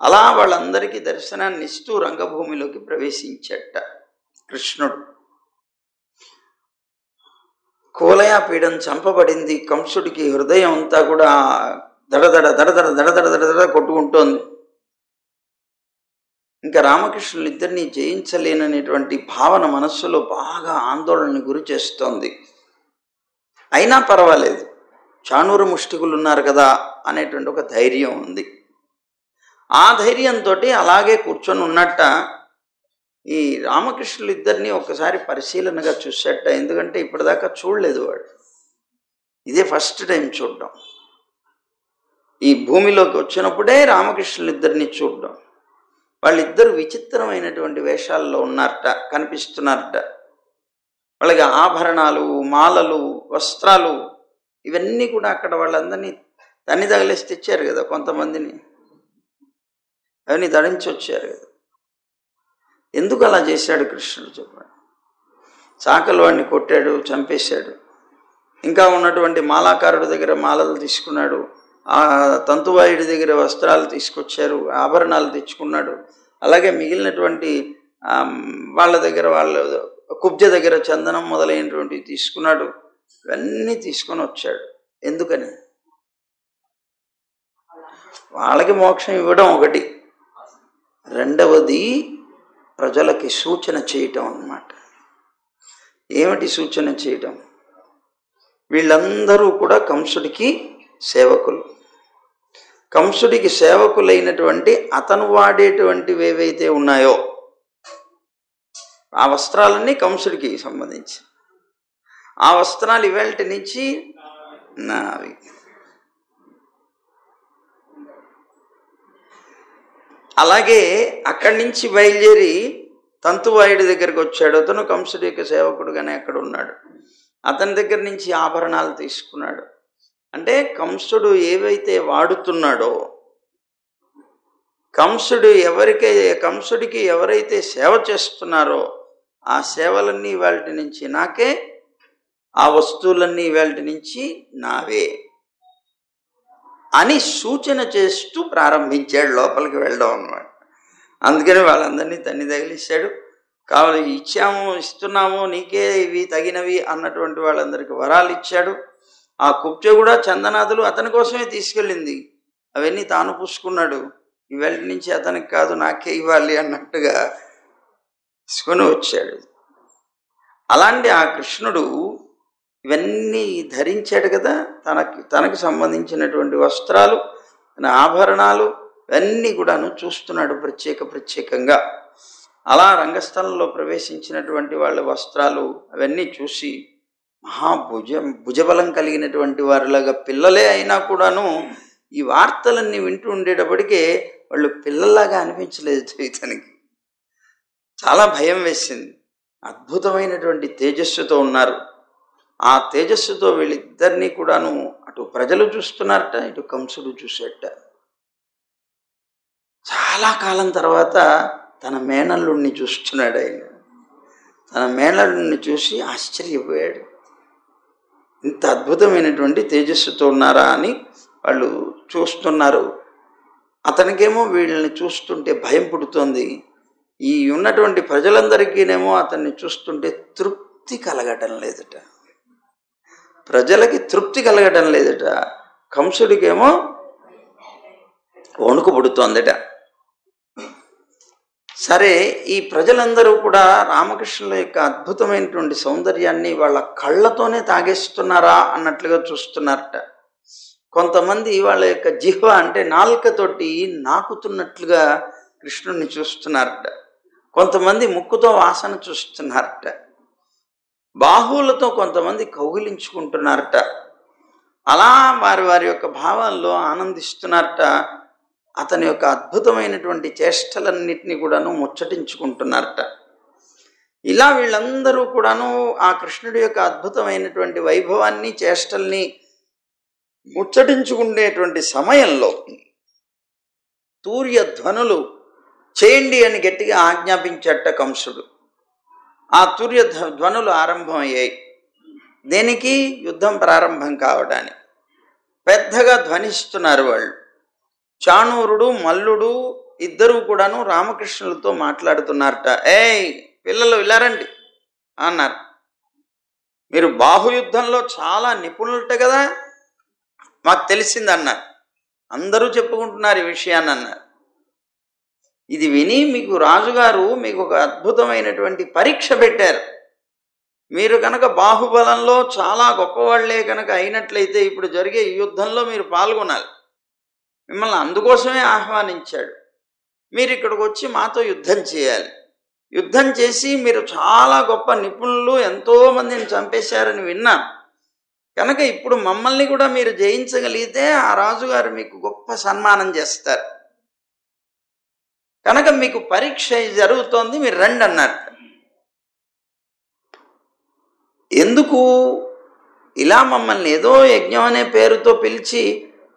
అలా వాళ్ళందరికీ దర్శనాన్ని ఇస్తూ రంగభూమిలోకి ప్రవేశించట కృష్ణుడు. కువలయాపీడం చంపబడింది. కంసుడికి హృదయం అంతా కూడా దడదడ దడదడ దడదడ దడదడ కొట్టుకుంటోంది. ఇంకా రామకృష్ణులు ఇద్దరిని జయించలేననేటువంటి భావన మనస్సులో బాగా ఆందోళనని గురి చేస్తోంది. అయినా పర్వాలేదు, చాణూర ముష్టికులు ఉన్నారు కదా అనేటువంటి ఒక ధైర్యం ఉంది. ఆ ధైర్యంతో అలాగే కూర్చొని ఉన్నట్ట ఈ రామకృష్ణులు ఇద్దరిని ఒక్కసారి పరిశీలనగా చూసేట. ఎందుకంటే ఇప్పటిదాకా చూడలేదు వాడు, ఇదే ఫస్ట్ టైం చూడడం. ఈ భూమిలోకి వచ్చినప్పుడే రామకృష్ణులు ఇద్దరిని చూడడం. వాళ్ళిద్దరు విచిత్రమైనటువంటి వేషాల్లో ఉన్నారట, కనిపిస్తున్నారట. వాళ్ళకి ఆభరణాలు, మాలలు, వస్త్రాలు ఇవన్నీ కూడా అక్కడ వాళ్ళందరినీ తన్ని తగిలేసి తెచ్చారు కదా, కొంతమందిని అవన్నీ ధరించి వచ్చారు కదా. ఎందుకు అలా చేశాడు కృష్ణుడు చెప్పాడు? చాకలు వాడిని కొట్టాడు, చంపేశాడు. ఇంకా ఉన్నటువంటి మాలాకారుడి దగ్గర మాలలు తీసుకున్నాడు, ఆ తంతువాయుడి దగ్గర వస్త్రాలు తీసుకొచ్చారు, ఆభరణాలు తెచ్చుకున్నాడు. అలాగే మిగిలినటువంటి వాళ్ళ దగ్గర, వాళ్ళ కుబ్జ దగ్గర చందనం మొదలైనటువంటివి తీసుకున్నాడు. ఇవన్నీ తీసుకొని వచ్చాడు. ఎందుకని? వాళ్ళకి మోక్షం ఇవ్వడం ఒకటి, రెండవది ప్రజలకి సూచన చేయటం అన్నమాట. ఏమిటి సూచన చేయటం? వీళ్ళందరూ కూడా కంసుడికి సేవకులు. కంసుడికి సేవకులైనటువంటి అతను వాడేటువంటివి ఏవైతే ఉన్నాయో ఆ వస్త్రాలన్నీ కంసుడికి సంబంధించి, ఆ వస్త్రాలు ఇవాల్టి నుంచి నావి. అలాగే అక్కడి నుంచి బయలుదేరి తంతువాయుడి దగ్గరికి వచ్చాడు. అతను కంసుడి యొక్క సేవకుడుగానే అక్కడ ఉన్నాడు. అతని దగ్గర నుంచి ఆభరణాలు తీసుకున్నాడు. అంటే కంసుడు ఏవైతే వాడుతున్నాడో, కంసుడికి ఎవరైతే సేవ చేస్తున్నారో ఆ సేవలన్నీ వాటి నుంచి నాకే, ఆ వస్తువులన్నీ వాటి నుంచి నావే అని సూచన చేస్తూ ప్రారంభించాడు లోపలికి వెళ్ళడం అన్నమాట. అందుకని వాళ్ళందరినీ తన్ని తగిలిస్తాడు. కావాలి ఇచ్చాము, ఇస్తున్నాము, నీకే ఇవి తగినవి అన్నటువంటి వాళ్ళందరికీ వరాలు ఇచ్చాడు. ఆ కుబ్జ కూడా చందనాదులు అతని కోసమే తీసుకెళ్ళింది, అవన్నీ తాను పూసుకున్నాడు. ఇవాళ నుంచి అతనికి కాదు నాకే ఇవ్వాలి అన్నట్టుగా తీసుకొని వచ్చాడు. అలాంటి ఆ కృష్ణుడు ఇవన్నీ ధరించాడు కదా, తనకు సంబంధించినటువంటి వస్త్రాలు, తన ఆభరణాలు ఇవన్నీ కూడాను చూస్తున్నాడు ప్రత్యేకంగా. అలా రంగస్థలంలో ప్రవేశించినటువంటి వాళ్ళ వస్త్రాలు అవన్నీ చూసి భుజబలం కలిగినటువంటి వారిలాగా, పిల్లలే అయినా కూడాను ఈ వార్తలన్నీ వింటూ ఉండేటప్పటికే వాళ్ళు పిల్లల్లాగా అనిపించలేదు ఇతనికి. చాలా భయం వేసింది. అద్భుతమైనటువంటి తేజస్సుతో ఉన్నారు. ఆ తేజస్సుతో వీళ్ళిద్దరినీ కూడాను అటు ప్రజలు చూస్తున్నారట, ఇటు కంసుడు చూసేట. చాలా కాలం తర్వాత తన మేనల్లుడిని చూస్తున్నాడు ఆయన. తన మేనల్లుడిని చూసి ఆశ్చర్యపోయాడు. ఇంత అద్భుతమైనటువంటి తేజస్సుతో ఉన్నారా అని వాళ్ళు చూస్తున్నారు. అతనికేమో వీళ్ళని చూస్తుంటే భయం పుడుతోంది. ఈ ఉన్నటువంటి ప్రజలందరికీనేమో అతన్ని చూస్తుంటే తృప్తి కలగటం లేదట. ప్రజలకి తృప్తి కలగటం లేదట. కంసుడికేమో వణుకు పుడుతోందట. సరే, ఈ ప్రజలందరూ కూడా రామకృష్ణుల యొక్క అద్భుతమైనటువంటి సౌందర్యాన్ని వాళ్ళ కళ్ళతోనే తాగేస్తున్నారా అన్నట్లుగా చూస్తున్నారట. కొంతమంది వాళ్ళ యొక్క జిహ్వ అంటే నాలుకతోటి నాకుతున్నట్లుగా కృష్ణుడిని చూస్తున్నారట. కొంతమంది ముక్కుతో వాసన చూస్తున్నారట. బాహువులతో కొంతమంది కౌగిలించుకుంటున్నారట. అలా వారి యొక్క భావాల్లో ఆనందిస్తున్నారట. అతని యొక్క అద్భుతమైనటువంటి చేష్టలన్నిటినీ కూడాను ముచ్చటించుకుంటున్నారట. ఇలా వీళ్ళందరూ కూడాను ఆ కృష్ణుడి యొక్క అద్భుతమైనటువంటి వైభవాన్ని, చేష్టల్ని ముచ్చటించుకునేటువంటి సమయంలో తూర్య ధ్వనులు చేయండి అని గట్టిగా ఆజ్ఞాపించట కంసుడు. ఆ తూర్య ధ్వనులు ఆరంభమయ్యాయి. దేనికి? యుద్ధం ప్రారంభం కావడానికి. పెద్దగా ధ్వనిస్తున్నారు వాళ్ళు. చాణూరుడు, మల్లుడు ఇద్దరూ కూడాను రామకృష్ణులతో మాట్లాడుతున్నారట. ఏయ్ పిల్లలు ఇలా రండి అన్నారు. మీరు బాహుయుద్ధంలో చాలా నిపుణులట కదా, మాకు తెలిసిందన్నారు. అందరూ చెప్పుకుంటున్నారు ఈ విషయాన్ని అన్నారు. ఇది విని మీకు రాజుగారు మీకు ఒక అద్భుతమైనటువంటి పరీక్ష పెట్టారు. మీరు కనుక బాహుబలంలో చాలా గొప్పవాళ్లే కనుక అయినట్లయితే ఇప్పుడు జరిగే ఈ యుద్ధంలో మీరు పాల్గొనాలి. మిమ్మల్ని అందుకోసమే ఆహ్వానించాడు. మీరు ఇక్కడికి వచ్చి మాతో యుద్ధం చేయాలి. యుద్ధం చేసి మీరు చాలా గొప్ప నిపుణులు, ఎంతోమందిని చంపేశారని విన్నాను. కనుక ఇప్పుడు మమ్మల్ని కూడా మీరు జయించగలిగితే ఆ రాజుగారు మీకు గొప్ప సన్మానం చేస్తారు. కనుక మీకు పరీక్ష జరుగుతోంది, మీరు రండి అన్నారు. ఎందుకు ఇలా మమ్మల్ని ఏదో యజ్ఞం అనే పేరుతో పిలిచి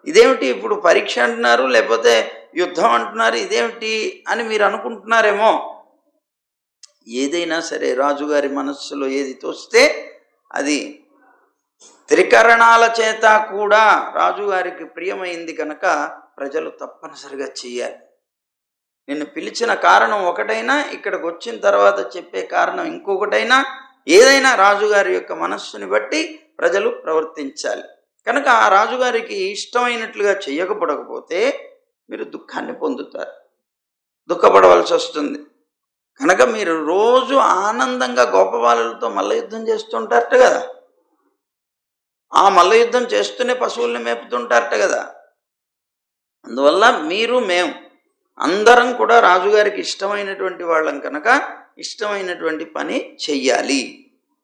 ఇదేమిటి ఇప్పుడు పరీక్ష అంటున్నారు, లేకపోతే యుద్ధం అంటున్నారు, ఇదేమిటి అని మీరు అనుకుంటున్నారేమో. ఏదైనా సరే రాజుగారి మనస్సులో ఏది తోస్తే అది త్రికరణాల చేత కూడా రాజుగారికి ప్రియమైంది కనుక ప్రజలు తప్పనిసరిగా చెయ్యాలి. నిన్ను పిలిచిన కారణం ఒకటైనా, ఇక్కడికి వచ్చిన తర్వాత చెప్పే కారణం ఇంకొకటైనా, ఏదైనా రాజుగారి యొక్క మనస్సుని బట్టి ప్రజలు ప్రవర్తించాలి. కనుక ఆ రాజుగారికి ఇష్టమైనట్లుగా చెయ్యకపోతే మీరు దుఃఖాన్ని పొందుతారు, దుఃఖపడవలసి వస్తుంది. కనుక మీరు రోజు ఆనందంగా గొప్ప వాళ్ళతో మల్ల యుద్ధం చేస్తుంటారట కదా, ఆ మల్ల యుద్ధం చేస్తూనే పశువుల్ని మేపుతుంటారట కదా. అందువల్ల మీరు మేము అందరం కూడా రాజుగారికి ఇష్టమైనటువంటి వాళ్ళం కనుక ఇష్టమైనటువంటి పని చెయ్యాలి.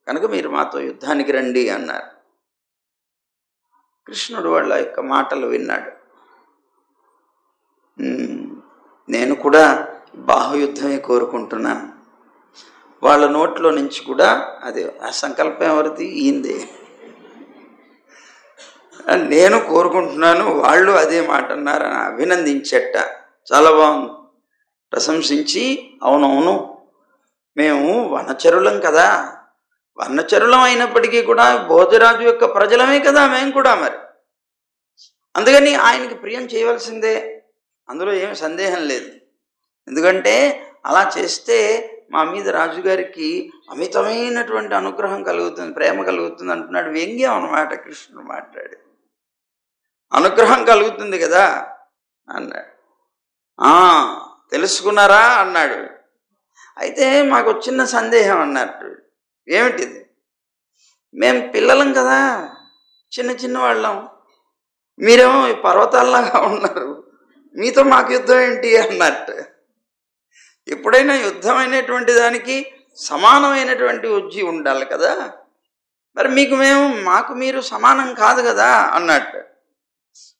కనుక మీరు మాతో యుద్ధానికి రండి అన్నారు. కృష్ణుడు వాళ్ళ యొక్క మాటలు విన్నాడు. నేను కూడా బాహుయుద్ధమే కోరుకుంటున్నాను. వాళ్ళ నోట్లో నుంచి కూడా అదే ఆ సంకల్పం ఎవరిది? ఈందే. నేను కోరుకుంటున్నాను, వాళ్ళు అదే మాట అన్నారని అభినందించట. చాలా బాగుంది. ప్రశంసించి అవునవును, మేము వనచరులం కదా, వనచరులం అయినప్పటికీ కూడా భోజరాజు యొక్క ప్రజలమే కదా మేము కూడా. మరి అందుకని ఆయనకి ప్రియం చేయవలసిందే, అందులో ఏమి సందేహం లేదు. ఎందుకంటే అలా చేస్తే మా మీద రాజుగారికి అమితమైనటువంటి అనుగ్రహం కలుగుతుంది, ప్రేమ కలుగుతుంది అంటున్నాడు. వ్యంగ్యం అన్నమాట కృష్ణుడు మాట్లాడి. అనుగ్రహం కలుగుతుంది కదా అన్నాడు. తెలుసుకున్నారా అన్నాడు. అయితే మాకు చిన్న సందేహం అన్నట్టు. ఏమిటిది? మేము పిల్లలం కదా, చిన్న చిన్న వాళ్ళం, మీరేమో పర్వతాల్లాగా ఉన్నారు, మీతో మాకు యుద్ధం ఏంటి అన్నట్టు. ఎప్పుడైనా యుద్ధం అనేటువంటి దానికి సమానమైనటువంటి ఉజ్జి ఉండాలి కదా, మరి మాకు మీరు సమానం కాదు కదా అన్నట్టు.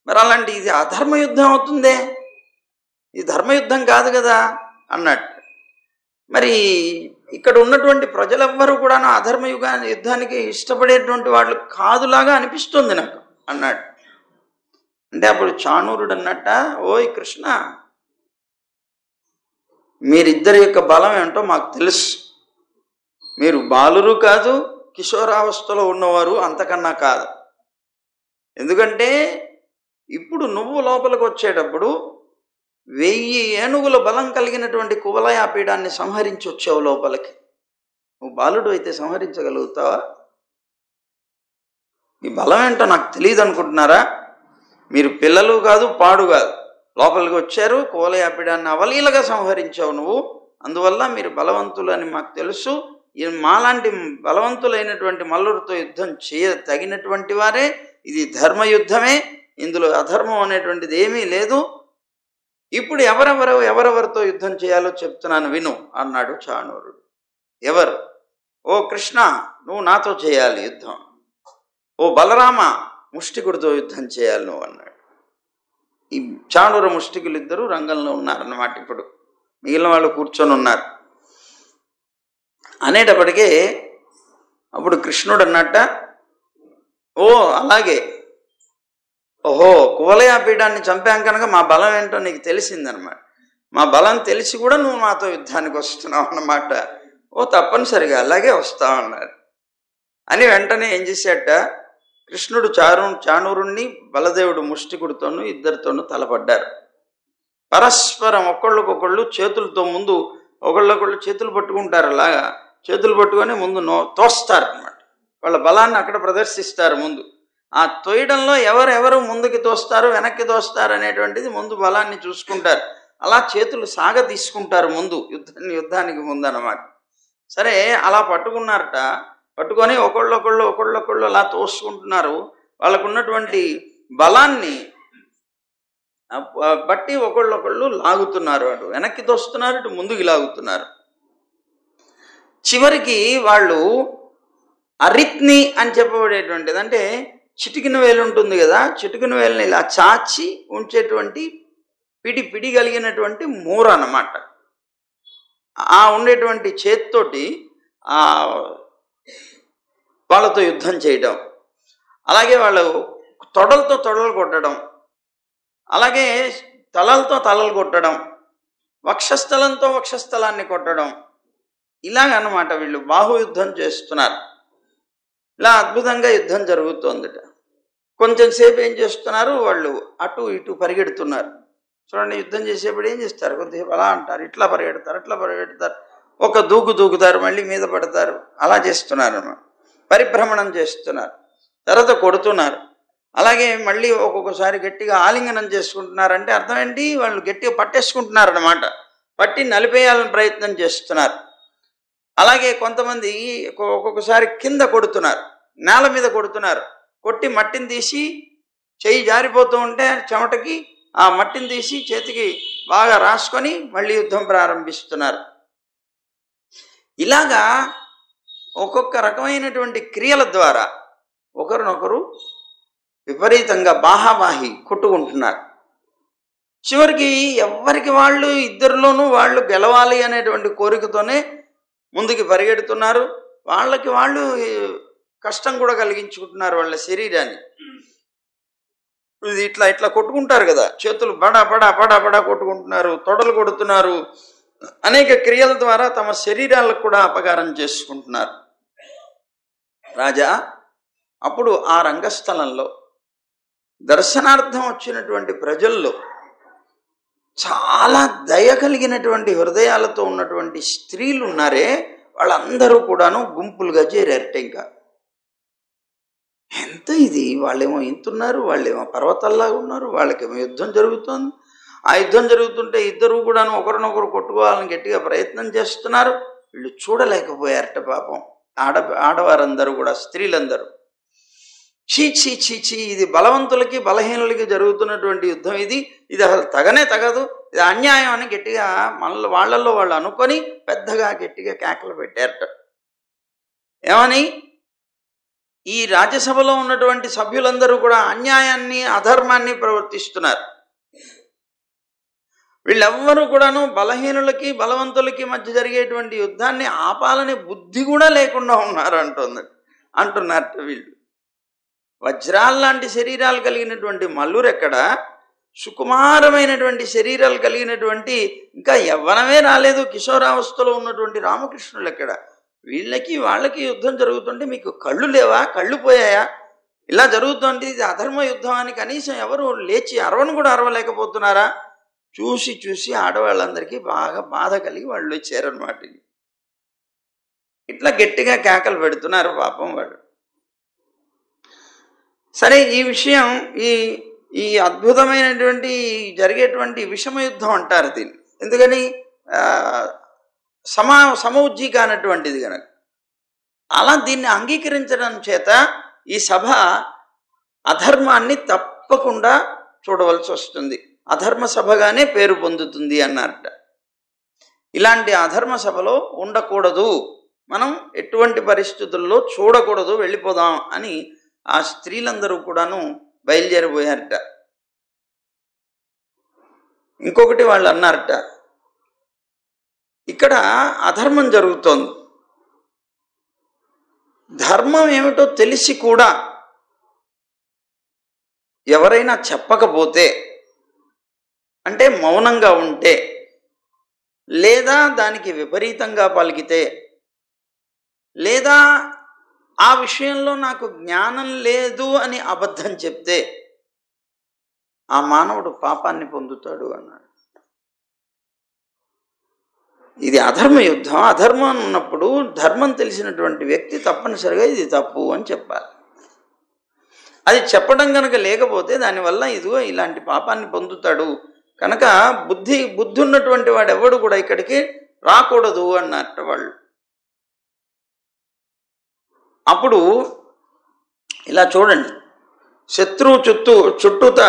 మరి అలాంటి ఇది అధర్మ యుద్ధం అవుతుందే, ఇది ధర్మయుద్ధం కాదు కదా అన్నట్టు. మరి ఇక్కడ ఉన్నటువంటి ప్రజలెవ్వరూ కూడా అధర్మ యుద్ధానికి ఇష్టపడేటువంటి వాళ్ళు కాదులాగా అనిపిస్తుంది నాకు అన్నాడు. అంటే అప్పుడు చాణూరుడు అన్నట్ట, ఓయ్ కృష్ణ, మీరిద్దరి యొక్క బలం ఏంటో మాకు తెలుసు. మీరు బాలురు కాదు, కిషోరావస్థలో ఉన్నవారు అంతకన్నా కాదు. ఎందుకంటే ఇప్పుడు నువ్వు లోపలికి వచ్చేటప్పుడు 1000 ఏనుగుల బలం కలిగినటువంటి కువలయాపీడాన్ని సంహరించి వచ్చావు లోపలికి. నువ్వు బాలుడు అయితే సంహరించగలుగుతావా? మీ బలం ఏంటో నాకు తెలియదు అనుకుంటున్నారా? మీరు పిల్లలు కాదు, పాడు కాదు, లోపలికి వచ్చారు, కువలయాపీడాన్ని అవలీలగా సంహరించావు నువ్వు. అందువల్ల మీరు బలవంతులని మాకు తెలుసు. మాలాంటి బలవంతులైనటువంటి మల్లుడితో యుద్ధం తగినటువంటి వారే. ఇది ధర్మయుద్ధమే, ఇందులో అధర్మం అనేటువంటిది ఏమీ లేదు. ఇప్పుడు ఎవరెవరితో యుద్ధం చేయాలో చెప్తున్నాను విను అన్నాడు చాణూరుడు. ఎవరు? ఓ కృష్ణ, నువ్వు నాతో చేయాలి యుద్ధం. ఓ బలరామ, ముష్టికుడితో యుద్ధం చేయాలి నువ్వు అన్నాడు. ఈ చాణూర ముష్టికులు ఇద్దరు రంగంలో ఉన్నారన్నమాట. ఇప్పుడు మిగిలిన వాళ్ళు కూర్చొని ఉన్నారు. అనేటప్పటికే అప్పుడు కృష్ణుడు అన్నట్ట, ఓ అలాగే, ఓహో కువలయాపీఠాన్ని చంపాం కనుక మా బలం ఏంటో నీకు తెలిసిందనమాట. మా బలం తెలిసి కూడా నువ్వు మాతో యుద్ధానికి వస్తున్నావు అన్నమాట. ఓ తప్పనిసరిగా అలాగే వస్తావు అన్నాడు. అని వెంటనే ఏం చేశాట, కృష్ణుడు చాణూరుణ్ణి బలదేవుడు ముష్టికుడితోనూ ఇద్దరితోనూ తలపడ్డారు. పరస్పరం ఒకళ్ళకొకళ్ళు చేతులతో ముందు ఒకళ్ళొకళ్ళు చేతులు పట్టుకుంటారు. అలాగా చేతులు పట్టుకొని ముందు తోస్తారు అన్నమాట. వాళ్ళ బలాన్ని అక్కడ ప్రదర్శిస్తారు ముందు. ఆ తోయడంలో ఎవరెవరు ముందుకి తోస్తారు వెనక్కి తోస్తారు అనేటువంటిది ముందు బలాన్ని చూసుకుంటారు. అలా చేతులు సాగ తీసుకుంటారు ముందు యుద్ధానికి ముందు అన్నమాట. సరే అలా పట్టుకున్నారట. పట్టుకొని ఒకళ్ళొకళ్ళు అలా తోసుకుంటున్నారు. వాళ్ళకు ఉన్నటువంటి బలాన్ని బట్టి ఒకళ్ళొకళ్ళు లాగుతున్నారు, అటు వెనక్కి తోస్తున్నారు, ఇటు ముందుకు లాగుతున్నారు. చివరికి వాళ్ళు అరిత్ని అని చెప్పబడేటువంటిది, అంటే చిటికిన వేలు ఉంటుంది కదా, చిటికిన వేలుని ఇలా చాచి ఉంచేటువంటి పిడి కలిగినటువంటి మూర అన్నమాట. ఆ ఉండేటువంటి చేత్తోటి వాళ్ళతో యుద్ధం చేయడం, అలాగే వాళ్ళు తొడలతో తొడలు కొట్టడం, అలాగే తలలతో తలలు కొట్టడం, వక్షస్థలంతో వక్షస్థలాన్ని కొట్టడం, ఇలాగన్నమాట వీళ్ళు బాహుయుద్ధం చేస్తున్నారు. ఇలా అద్భుతంగా యుద్ధం జరుగుతోందిట. కొంచెం సేపు ఏం చేస్తున్నారు, వాళ్ళు అటు ఇటు పరిగెడుతున్నారు. చూడండి, యుద్ధం చేసేప్పుడు ఏం చేస్తారు, కొద్దిసేపు అలా అంటారు, ఇట్లా పరిగెడతారు, అట్లా పరిగెడతారు, ఒక దూకుతారు, మళ్ళీ మీద పడతారు, అలా చేస్తున్నారు అన్నమాట. పరిభ్రమణం చేస్తున్నారు, తర్వాత కొడుతున్నారు. అలాగే మళ్ళీ ఒక్కొక్కసారి గట్టిగా ఆలింగనం చేసుకుంటున్నారు. అంటే అర్థం ఏంటి, వాళ్ళు గట్టిగా పట్టేసుకుంటున్నారు అన్నమాట, పట్టి నలిపేయాలని ప్రయత్నం చేస్తున్నారు. అలాగే కొంతమంది ఒక్కొక్కసారి కింద కొడుతున్నారు, నేల మీద కొడుతున్నారు, కొట్టి మట్టిని తీసి చెయ్యి జారిపోతూ ఉంటే చెమటకి ఆ మట్టిని తీసి చేతికి బాగా రాసుకొని మళ్ళీ యుద్ధం ప్రారంభిస్తున్నారు. ఇలాగా ఒక్కొక్క రకమైనటువంటి క్రియల ద్వారా ఒకరినొకరు విపరీతంగా బాహాబాహి కొట్టుకుంటున్నారు. చివరికి ఎవరికి వాళ్ళు ఇద్దరిలోనూ వాళ్ళు గెలవాలి అనేటువంటి కోరికతోనే ముందుకి పరిగెడుతున్నారు. వాళ్ళకి వాళ్ళు కష్టం కూడా కలిగించుకుంటున్నారు వాళ్ళ శరీరాన్ని. ఇది ఇట్లా కొట్టుకుంటారు కదా, చేతులు బడా బడా బడా బడా కొట్టుకుంటున్నారు, తొడలు కొడుతున్నారు, అనేక క్రియల ద్వారా తమ శరీరాలకు కూడా అపకారం చేసుకుంటున్నారు. రాజా అప్పుడు ఆ రంగస్థలంలో దర్శనార్థం వచ్చినటువంటి ప్రజల్లో చాలా దయ కలిగినటువంటి హృదయాలతో ఉన్నటువంటి స్త్రీలు ఉన్నారే, వాళ్ళందరూ కూడాను గుంపులుగా చేరారట. ఇంకా ఎంత ఇది, వాళ్ళేమో ఇంతున్నారు, వాళ్ళేమో పర్వతాల్లాగా ఉన్నారు, వాళ్ళకేమో యుద్ధం జరుగుతోంది. ఆ యుద్ధం జరుగుతుంటే ఇద్దరు కూడాను ఒకరినొకరు కొట్టుకోవాలని గట్టిగా ప్రయత్నం చేస్తున్నారు. వీళ్ళు చూడలేకపోయారట పాపం, ఆడవారందరూ కూడా, స్త్రీలందరూ. చీ, ఇది బలవంతులకి బలహీనులకి జరుగుతున్నటువంటి యుద్ధం, ఇది అసలు తగదు, ఇది అన్యాయం అని గట్టిగా వాళ్ళల్లో వాళ్ళు అనుకొని పెద్దగా గట్టిగా కేకలు పెట్టారట. ఏమని, ఈ రాజ్యసభలో ఉన్నటువంటి సభ్యులందరూ కూడా అన్యాయాన్ని అధర్మాన్ని ప్రవర్తిస్తున్నారు, వీళ్ళెవ్వరూ కూడాను బలహీనులకి బలవంతులకి మధ్య జరిగేటువంటి యుద్ధాన్ని ఆపాలనే బుద్ధి కూడా లేకుండా ఉన్నారు అంటున్నారట వీళ్ళు. వజ్రాల్లాంటి శరీరాలు కలిగినటువంటి మల్లురెక్కడ, సుకుమారమైనటువంటి శరీరాలు కలిగినటువంటి, ఇంకా యవ్వనమే రాలేదు, కిషోరావస్థలో ఉన్నటువంటి రామకృష్ణులు ఎక్కడ, వాళ్ళకి యుద్ధం జరుగుతుంటే మీకు కళ్ళు లేవా, కళ్ళు పోయాయా, ఇలా జరుగుతుంది, ఇది అధర్మ యుద్ధం అని కనీసం ఎవరు లేచి కూడా అరవలేకపోతున్నారా? చూసి ఆడవాళ్ళందరికీ బాగా బాధ కలిగి వాళ్ళు వచ్చారనమాట. ఇట్లా గట్టిగా కేకలు పెడుతున్నారు పాపం వాళ్ళు. సరే, ఈ విషయం ఈ అద్భుతమైనటువంటి జరిగేటువంటి విషమ యుద్ధం అంటారు దీన్ని. ఎందుకని, సమౌజ్జీక అన్నటువంటిది కనుక. అలా దీన్ని అంగీకరించడం చేత ఈ సభ అధర్మాన్ని తప్పకుండా చూడవలసి వస్తుంది, అధర్మ సభగానే పేరు పొందుతుంది అన్నారట. ఇలాంటి అధర్మ సభలో ఉండకూడదు, మనం ఎటువంటి పరిస్థితుల్లో చూడకూడదు, వెళ్ళిపోదాం అని ఆ స్త్రీలందరూ కూడాను బయలుదేరిపోయారట. ఇంకొకటి వాళ్ళు అన్నారట, ఇక్కడ అధర్మం జరుగుతోంది, ధర్మం ఏమిటో తెలిసి కూడా ఎవరైనా చెప్పకపోతే, అంటే మౌనంగా ఉంటే, లేదా దానికి విపరీతంగా పలికితే, లేదా ఆ విషయంలో నాకు జ్ఞానం లేదు అని అబద్ధం చెప్తే ఆ మానవుడు పాపాన్ని పొందుతాడు అన్నాడు. ఇది అధర్మ యుద్ధం, అధర్మం ఉన్నప్పుడు ధర్మం తెలిసినటువంటి వ్యక్తి తప్పనిసరిగా ఇది తప్పు అని చెప్పాలి. అది చెప్పడం కనుక లేకపోతే దానివల్ల ఇదిగో ఇలాంటి పాపాన్ని పొందుతాడు కనుక బుద్ధి ఉన్నటువంటి వాడు ఎవడు కూడా ఇక్కడికి రాకూడదు అన్నట్టు వాళ్ళు. అప్పుడు ఇలా చూడండి, శత్రువు చుట్టూత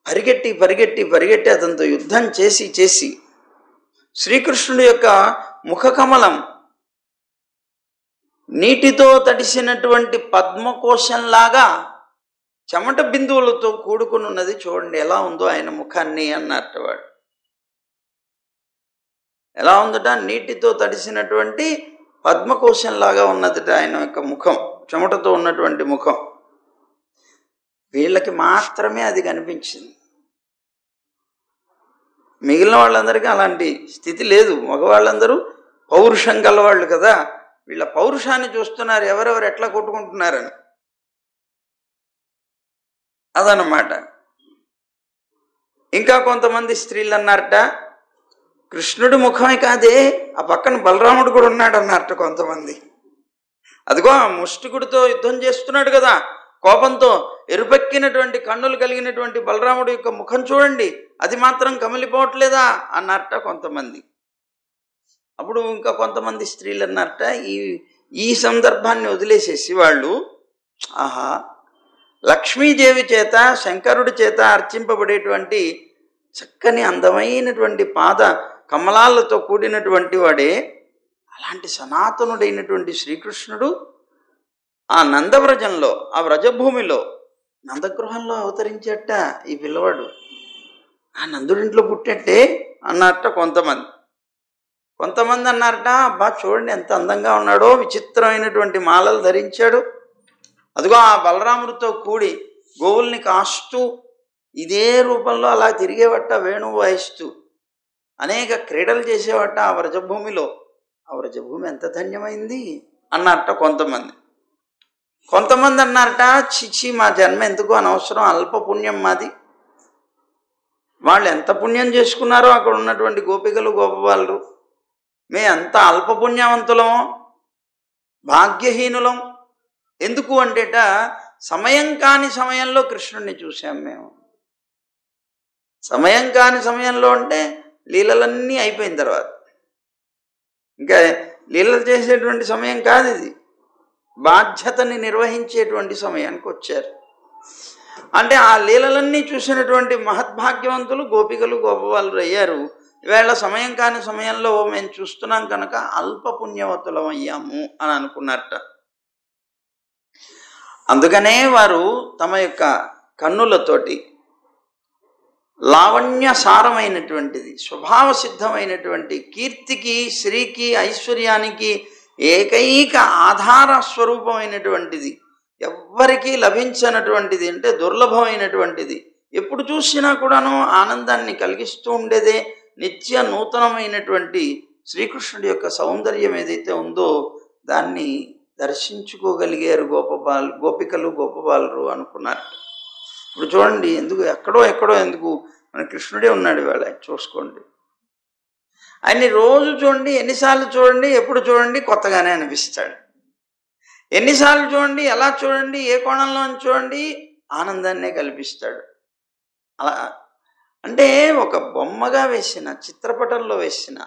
పరిగెట్టి పరిగెట్టి పరిగెట్టి అతనితో యుద్ధం చేసి చేసి శ్రీకృష్ణుడి యొక్క ముఖకమలం నీటితో తడిసినటువంటి పద్మకోశంలాగా చెమట బిందువులతో కూడుకుని ఉన్నది, చూడండి ఎలా ఉందో ఆయన ముఖాన్ని అన్నట్టు. వాడు ఎలా ఉందట, నీటితో తడిసినటువంటి పద్మకోశంలాగా ఉన్నదట ఆయన యొక్క ముఖం, చెమటతో ఉన్నటువంటి ముఖం. వీళ్ళకి మాత్రమే అది కనిపించింది, మిగిలిన వాళ్ళందరికీ అలాంటి స్థితి లేదు. మగవాళ్ళందరూ పౌరుషం గలవాళ్ళు కదా, వీళ్ళ పౌరుషాన్ని చూస్తున్నారు, ఎవరెవరు ఎట్లా కొట్టుకుంటున్నారని. అదనమాట. ఇంకా కొంతమంది స్త్రీలు అన్నారట, కృష్ణుడి ముఖమే కాదే, ఆ పక్కన బలరాముడు కూడా ఉన్నాడు అన్నారట కొంతమంది. అదిగో ఆ ముష్టికుడితో యుద్ధం చేస్తున్నాడు కదా, కోపంతో ఎరుపెక్కినటువంటి కన్నులు కలిగినటువంటి బలరాముడి యొక్క ముఖం చూడండి, అది మాత్రం కమిలిపోవట్లేదా అన్నారట కొంతమంది. అప్పుడు ఇంకా కొంతమంది స్త్రీలు అన్నారట, ఈ సందర్భాన్ని వదిలేసేసి వాళ్ళు, ఆహా, లక్ష్మీదేవి చేత శంకరుడి చేత అర్చింపబడేటువంటి చక్కని అందమైనటువంటి పాద కమలాలతో కూడినటువంటి వాడే, అలాంటి సనాతనుడైనటువంటి శ్రీకృష్ణుడు ఆ నందవ్రజంలో, ఆ వ్రజభూమిలో నందగృహంలో అవతరించట ఈ పిల్లవాడు, ఆ నందుడింట్లో పుట్టట్టే అన్నారట కొంతమంది. కొంతమంది అన్నారట, అబ్బా చూడండి ఎంత అందంగా ఉన్నాడో, విచిత్రమైనటువంటి మాలలు ధరించాడు, అదిగో ఆ బలరాముడితో కూడి గోవుల్ని కాస్తూ ఇదే రూపంలో అలా తిరిగేవట, వేణువు వాయిస్తూ అనేక క్రీడలు చేసేవట ఆ వ్రజభూమిలో. ఆ వ్రజభూమి ఎంత ధన్యమైంది అన్నారట కొంతమంది. కొంతమంది అన్నారట, చిచి మా జన్మ ఎందుకు అనవసరం, అల్ప పుణ్యం మాది. వాళ్ళు ఎంత పుణ్యం చేసుకున్నారో అక్కడ ఉన్నటువంటి గోపికలు గోపబాలురు, మే అంత అల్ప పుణ్యవంతులమో, భాగ్యహీనులం. ఎందుకు అంటేట, సమయం కాని సమయంలో కృష్ణుడిని చూసాం మేము. సమయం కాని సమయంలో అంటే లీలలన్నీ అయిపోయిన తర్వాత, ఇంకా లీలలు చేసేటువంటి సమయం కాదు ఇది, బాధ్యతని నిర్వహించేటువంటి సమయానికి వచ్చారు. అంటే ఆ లీలలన్నీ చూసినటువంటి మహద్భాగ్యవంతులు గోపికలు గోపవాళ్ళు అయ్యారు. ఈవేళ సమయం కాని సమయంలో మేము చూస్తున్నాం కనుక అల్ప పుణ్యవతులం అయ్యాము అని అనుకున్నారట. అందుకనే వారు తమ యొక్క కన్నులతోటి లావణ్య సారమైనటువంటిది, స్వభావ సిద్ధమైనటువంటి, కీర్తికి శ్రీకి ఐశ్వర్యానికి ఏకైక ఆధార స్వరూపమైనటువంటిది, ఎవ్వరికీ లభించనటువంటిది, అంటే దుర్లభమైనటువంటిది, ఎప్పుడు చూసినా కూడాను ఆనందాన్ని కలిగిస్తూ ఉండేదే నిత్య నూతనమైనటువంటి శ్రీకృష్ణుడి యొక్క సౌందర్యం ఏదైతే ఉందో దాన్ని దర్శించుకోగలిగారు గోపికలు గోపబాలురు అనుకున్నారు. ఇప్పుడు చూడండి, ఎందుకు ఎక్కడో ఎందుకు మన కృష్ణుడే ఉన్నాడు ఇవాళ, చూసుకోండి. ఆయన్ని రోజు చూడండి, ఎన్నిసార్లు చూడండి, ఎప్పుడు చూడండి కొత్తగానే అనిపిస్తాడు. ఎన్నిసార్లు చూడండి, ఎలా చూడండి, ఏ కోణంలో చూడండి, ఆనందాన్నే కల్పిస్తాడు. అలా అంటే ఒక బొమ్మగా వేసిన, చిత్రపటంలో వేసిన,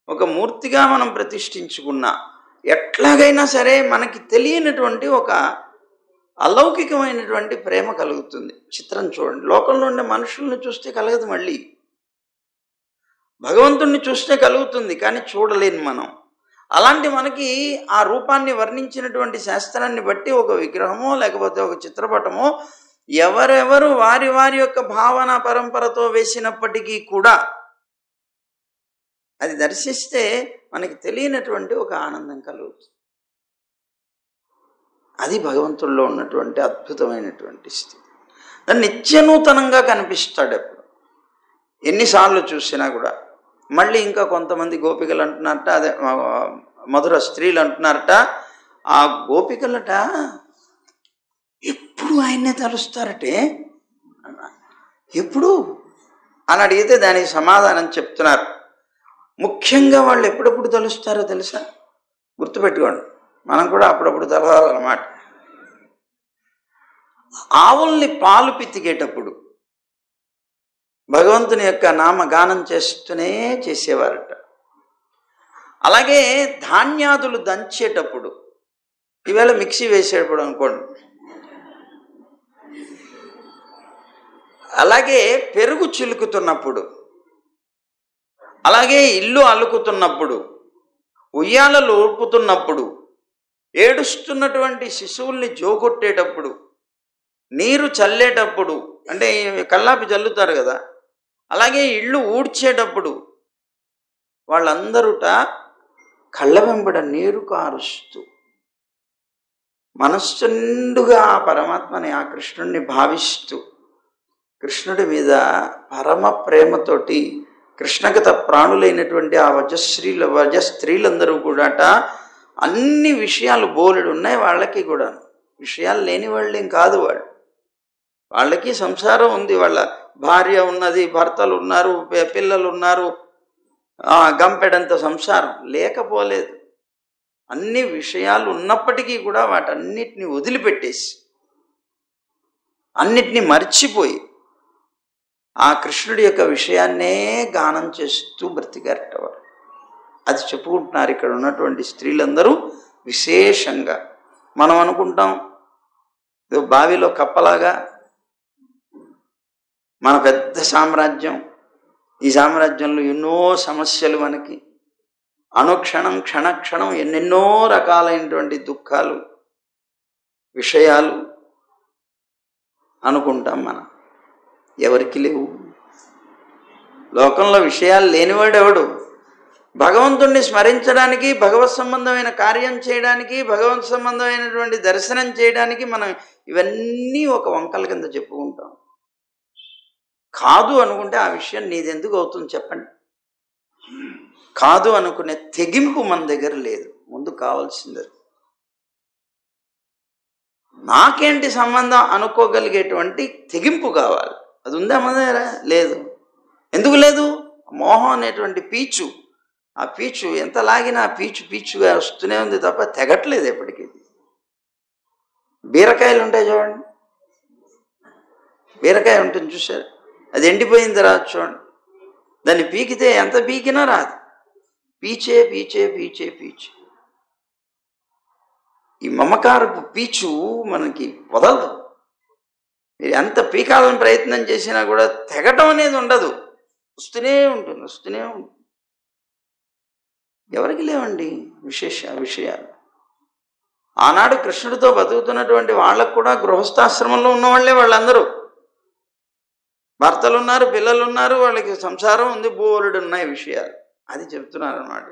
ఒక మూర్తిగా మనం ప్రతిష్ఠించుకున్న, ఎట్లాగైనా సరే మనకి తెలియనటువంటి ఒక అలౌకికమైనటువంటి ప్రేమ కలుగుతుంది. చిత్రం చూడండి, లోకంలో ఉండే మనుషుల్ని చూస్తే కలగదు, మళ్ళీ భగవంతుణ్ణి చూస్తే కలుగుతుంది, కానీ చూడలేని మనం. అలాంటి మనకి ఆ రూపాన్ని వర్ణించినటువంటి శాస్త్రాన్ని బట్టి ఒక విగ్రహమో లేకపోతే ఒక చిత్రపటమో ఎవరెవరు వారి వారి యొక్క భావన పరంపరతో వేసినప్పటికీ కూడా అది దర్శిస్తే మనకి తెలియనటువంటి ఒక ఆనందం కలుగుతుంది. అది భగవంతుల్లో ఉన్నటువంటి అద్భుతమైనటువంటి స్థితి. దాన్ని నిత్యనూతనంగా కనిపిస్తాడు ఎప్పుడు, ఎన్నిసార్లు చూసినా కూడా. మళ్ళీ ఇంకా కొంతమంది గోపికలు అంటున్నారట, అదే మధుర స్త్రీలు అంటున్నారట, ఆ గోపికలట ఎప్పుడు ఆయన్నే తలుస్తారటే, ఎప్పుడు అని అడిగితే దానికి సమాధానం చెప్తున్నారు. ముఖ్యంగా వాళ్ళు ఎప్పుడెప్పుడు తలుస్తారో తెలుసా? గుర్తుపెట్టుకోండి, మనం కూడా అప్పుడప్పుడు తలవాలన్నమాట. ఆవుల్ని పాలు పితికేటప్పుడు భగవంతుని యొక్క నామగానం చేస్తూనే చేసేవారట. అలాగే ధాన్యాదులు దంచేటప్పుడు, ఈవేళ మిక్సీ వేసేటప్పుడు అనుకోండి, అలాగే పెరుగు చిలుకుతున్నప్పుడు, అలాగే ఇల్లు అలుకుతున్నప్పుడు, ఉయ్యాలలు ఊపుతున్నప్పుడు, ఏడుస్తున్నటువంటి శిశువుల్ని జోగొట్టేటప్పుడు, నీరు చల్లేటప్పుడు, అంటే కల్లాపి చల్లుతారు కదా, అలాగే ఇళ్ళు ఊడ్చేటప్పుడు వాళ్ళందరుట కళ్ళ వెంబడ నీరు కారుస్తూ మనస్సు నిండుగా ఆ పరమాత్మని, ఆ కృష్ణుడిని భావిస్తూ, కృష్ణుడి మీద పరమ ప్రేమతోటి కృష్ణగత ప్రాణులైనటువంటి ఆ వజస్త్రీలందరూ కూడాట అన్ని విషయాలు బోలెడు ఉన్నాయి వాళ్ళకి కూడా. విషయాలు లేని వాళ్ళేం కాదు వాళ్ళు. వాళ్ళకి సంసారం ఉంది, వాళ్ళ భార్య ఉన్నది, భర్తలు ఉన్నారు, పిల్లలు ఉన్నారు, గంపెడంత సంసారం లేకపోలేదు. అన్ని విషయాలు ఉన్నప్పటికీ కూడా వాటన్నిటిని వదిలిపెట్టేసి, అన్నిటినీ మర్చిపోయి ఆ కృష్ణుడి యొక్క విషయాన్నే గానం చేస్తూ బ్రతికారట వారు. అది చెప్పుకుంటున్నారు ఇక్కడ ఉన్నటువంటి స్త్రీలందరూ విశేషంగా. మనం అనుకుంటాం బావిలో కప్పలాగా మన పెద్ద సామ్రాజ్యం, ఈ సామ్రాజ్యంలో ఎన్నో సమస్యలు, మనకి అనుక్షణం క్షణక్షణం ఎన్నెన్నో రకాలైనటువంటి దుఃఖాలు, విషయాలు అనుకుంటాం మనం. ఎవరికి లేవు. లోకంలో విషయాలు లేనివాడు ఎవడు? భగవంతుణ్ణి స్మరించడానికి, భగవత్ సంబంధమైన కార్యం చేయడానికి, భగవత్ సంబంధమైనటువంటి దర్శనం చేయడానికి మనం ఇవన్నీ ఒక వంకల కింద చెప్పుకుంటాం. కాదు అనుకుంటే ఆ విషయం నీదెందుకు అవుతుంది చెప్పండి? కాదు అనుకునే తెగింపు మన దగ్గర లేదు. ముందు కావాల్సింది నాకేంటి సంబంధం అనుకోగలిగేటువంటి తెగింపు కావాలి. అది ఉందా మన దగ్గర? లేదు. ఎందుకు లేదు? మోహం అనేటువంటి పీచు, ఆ పీచు ఎంత లాగినా పీచు పీచుగా వస్తూనే ఉంది తప్ప తెగట్లేదు ఎప్పటికీ. బీరకాయలు ఉంటాయి చూడండి, బీరకాయ ఉంటుంది చూసారు, అది ఎండిపోయిన తర్వాత చూడండి, దాన్ని పీకితే ఎంత పీకినా రాదు. పీచే పీచే పీచే పీచు. ఈ మమకారపు పీచు మనకి వదలదు. మీరు ఎంత పీకాలని ప్రయత్నం చేసినా కూడా తెగటం అనేది ఉండదు, వస్తూనే ఉంటుంది, వస్తూనే ఉంటుంది. ఎవరికి లేవండి విషయాలు. ఆనాడు కృష్ణుడితో బతుకుతున్నటువంటి వాళ్ళకు కూడా గృహస్థాశ్రమంలో ఉన్నవాళ్లే వాళ్ళందరూ. భర్తలు ఉన్నారు, పిల్లలు ఉన్నారు, వాళ్ళకి సంసారం ఉంది, బోలెడు ఉన్నాయి విషయాలు. అది చెప్తున్నారు అన్నమాట.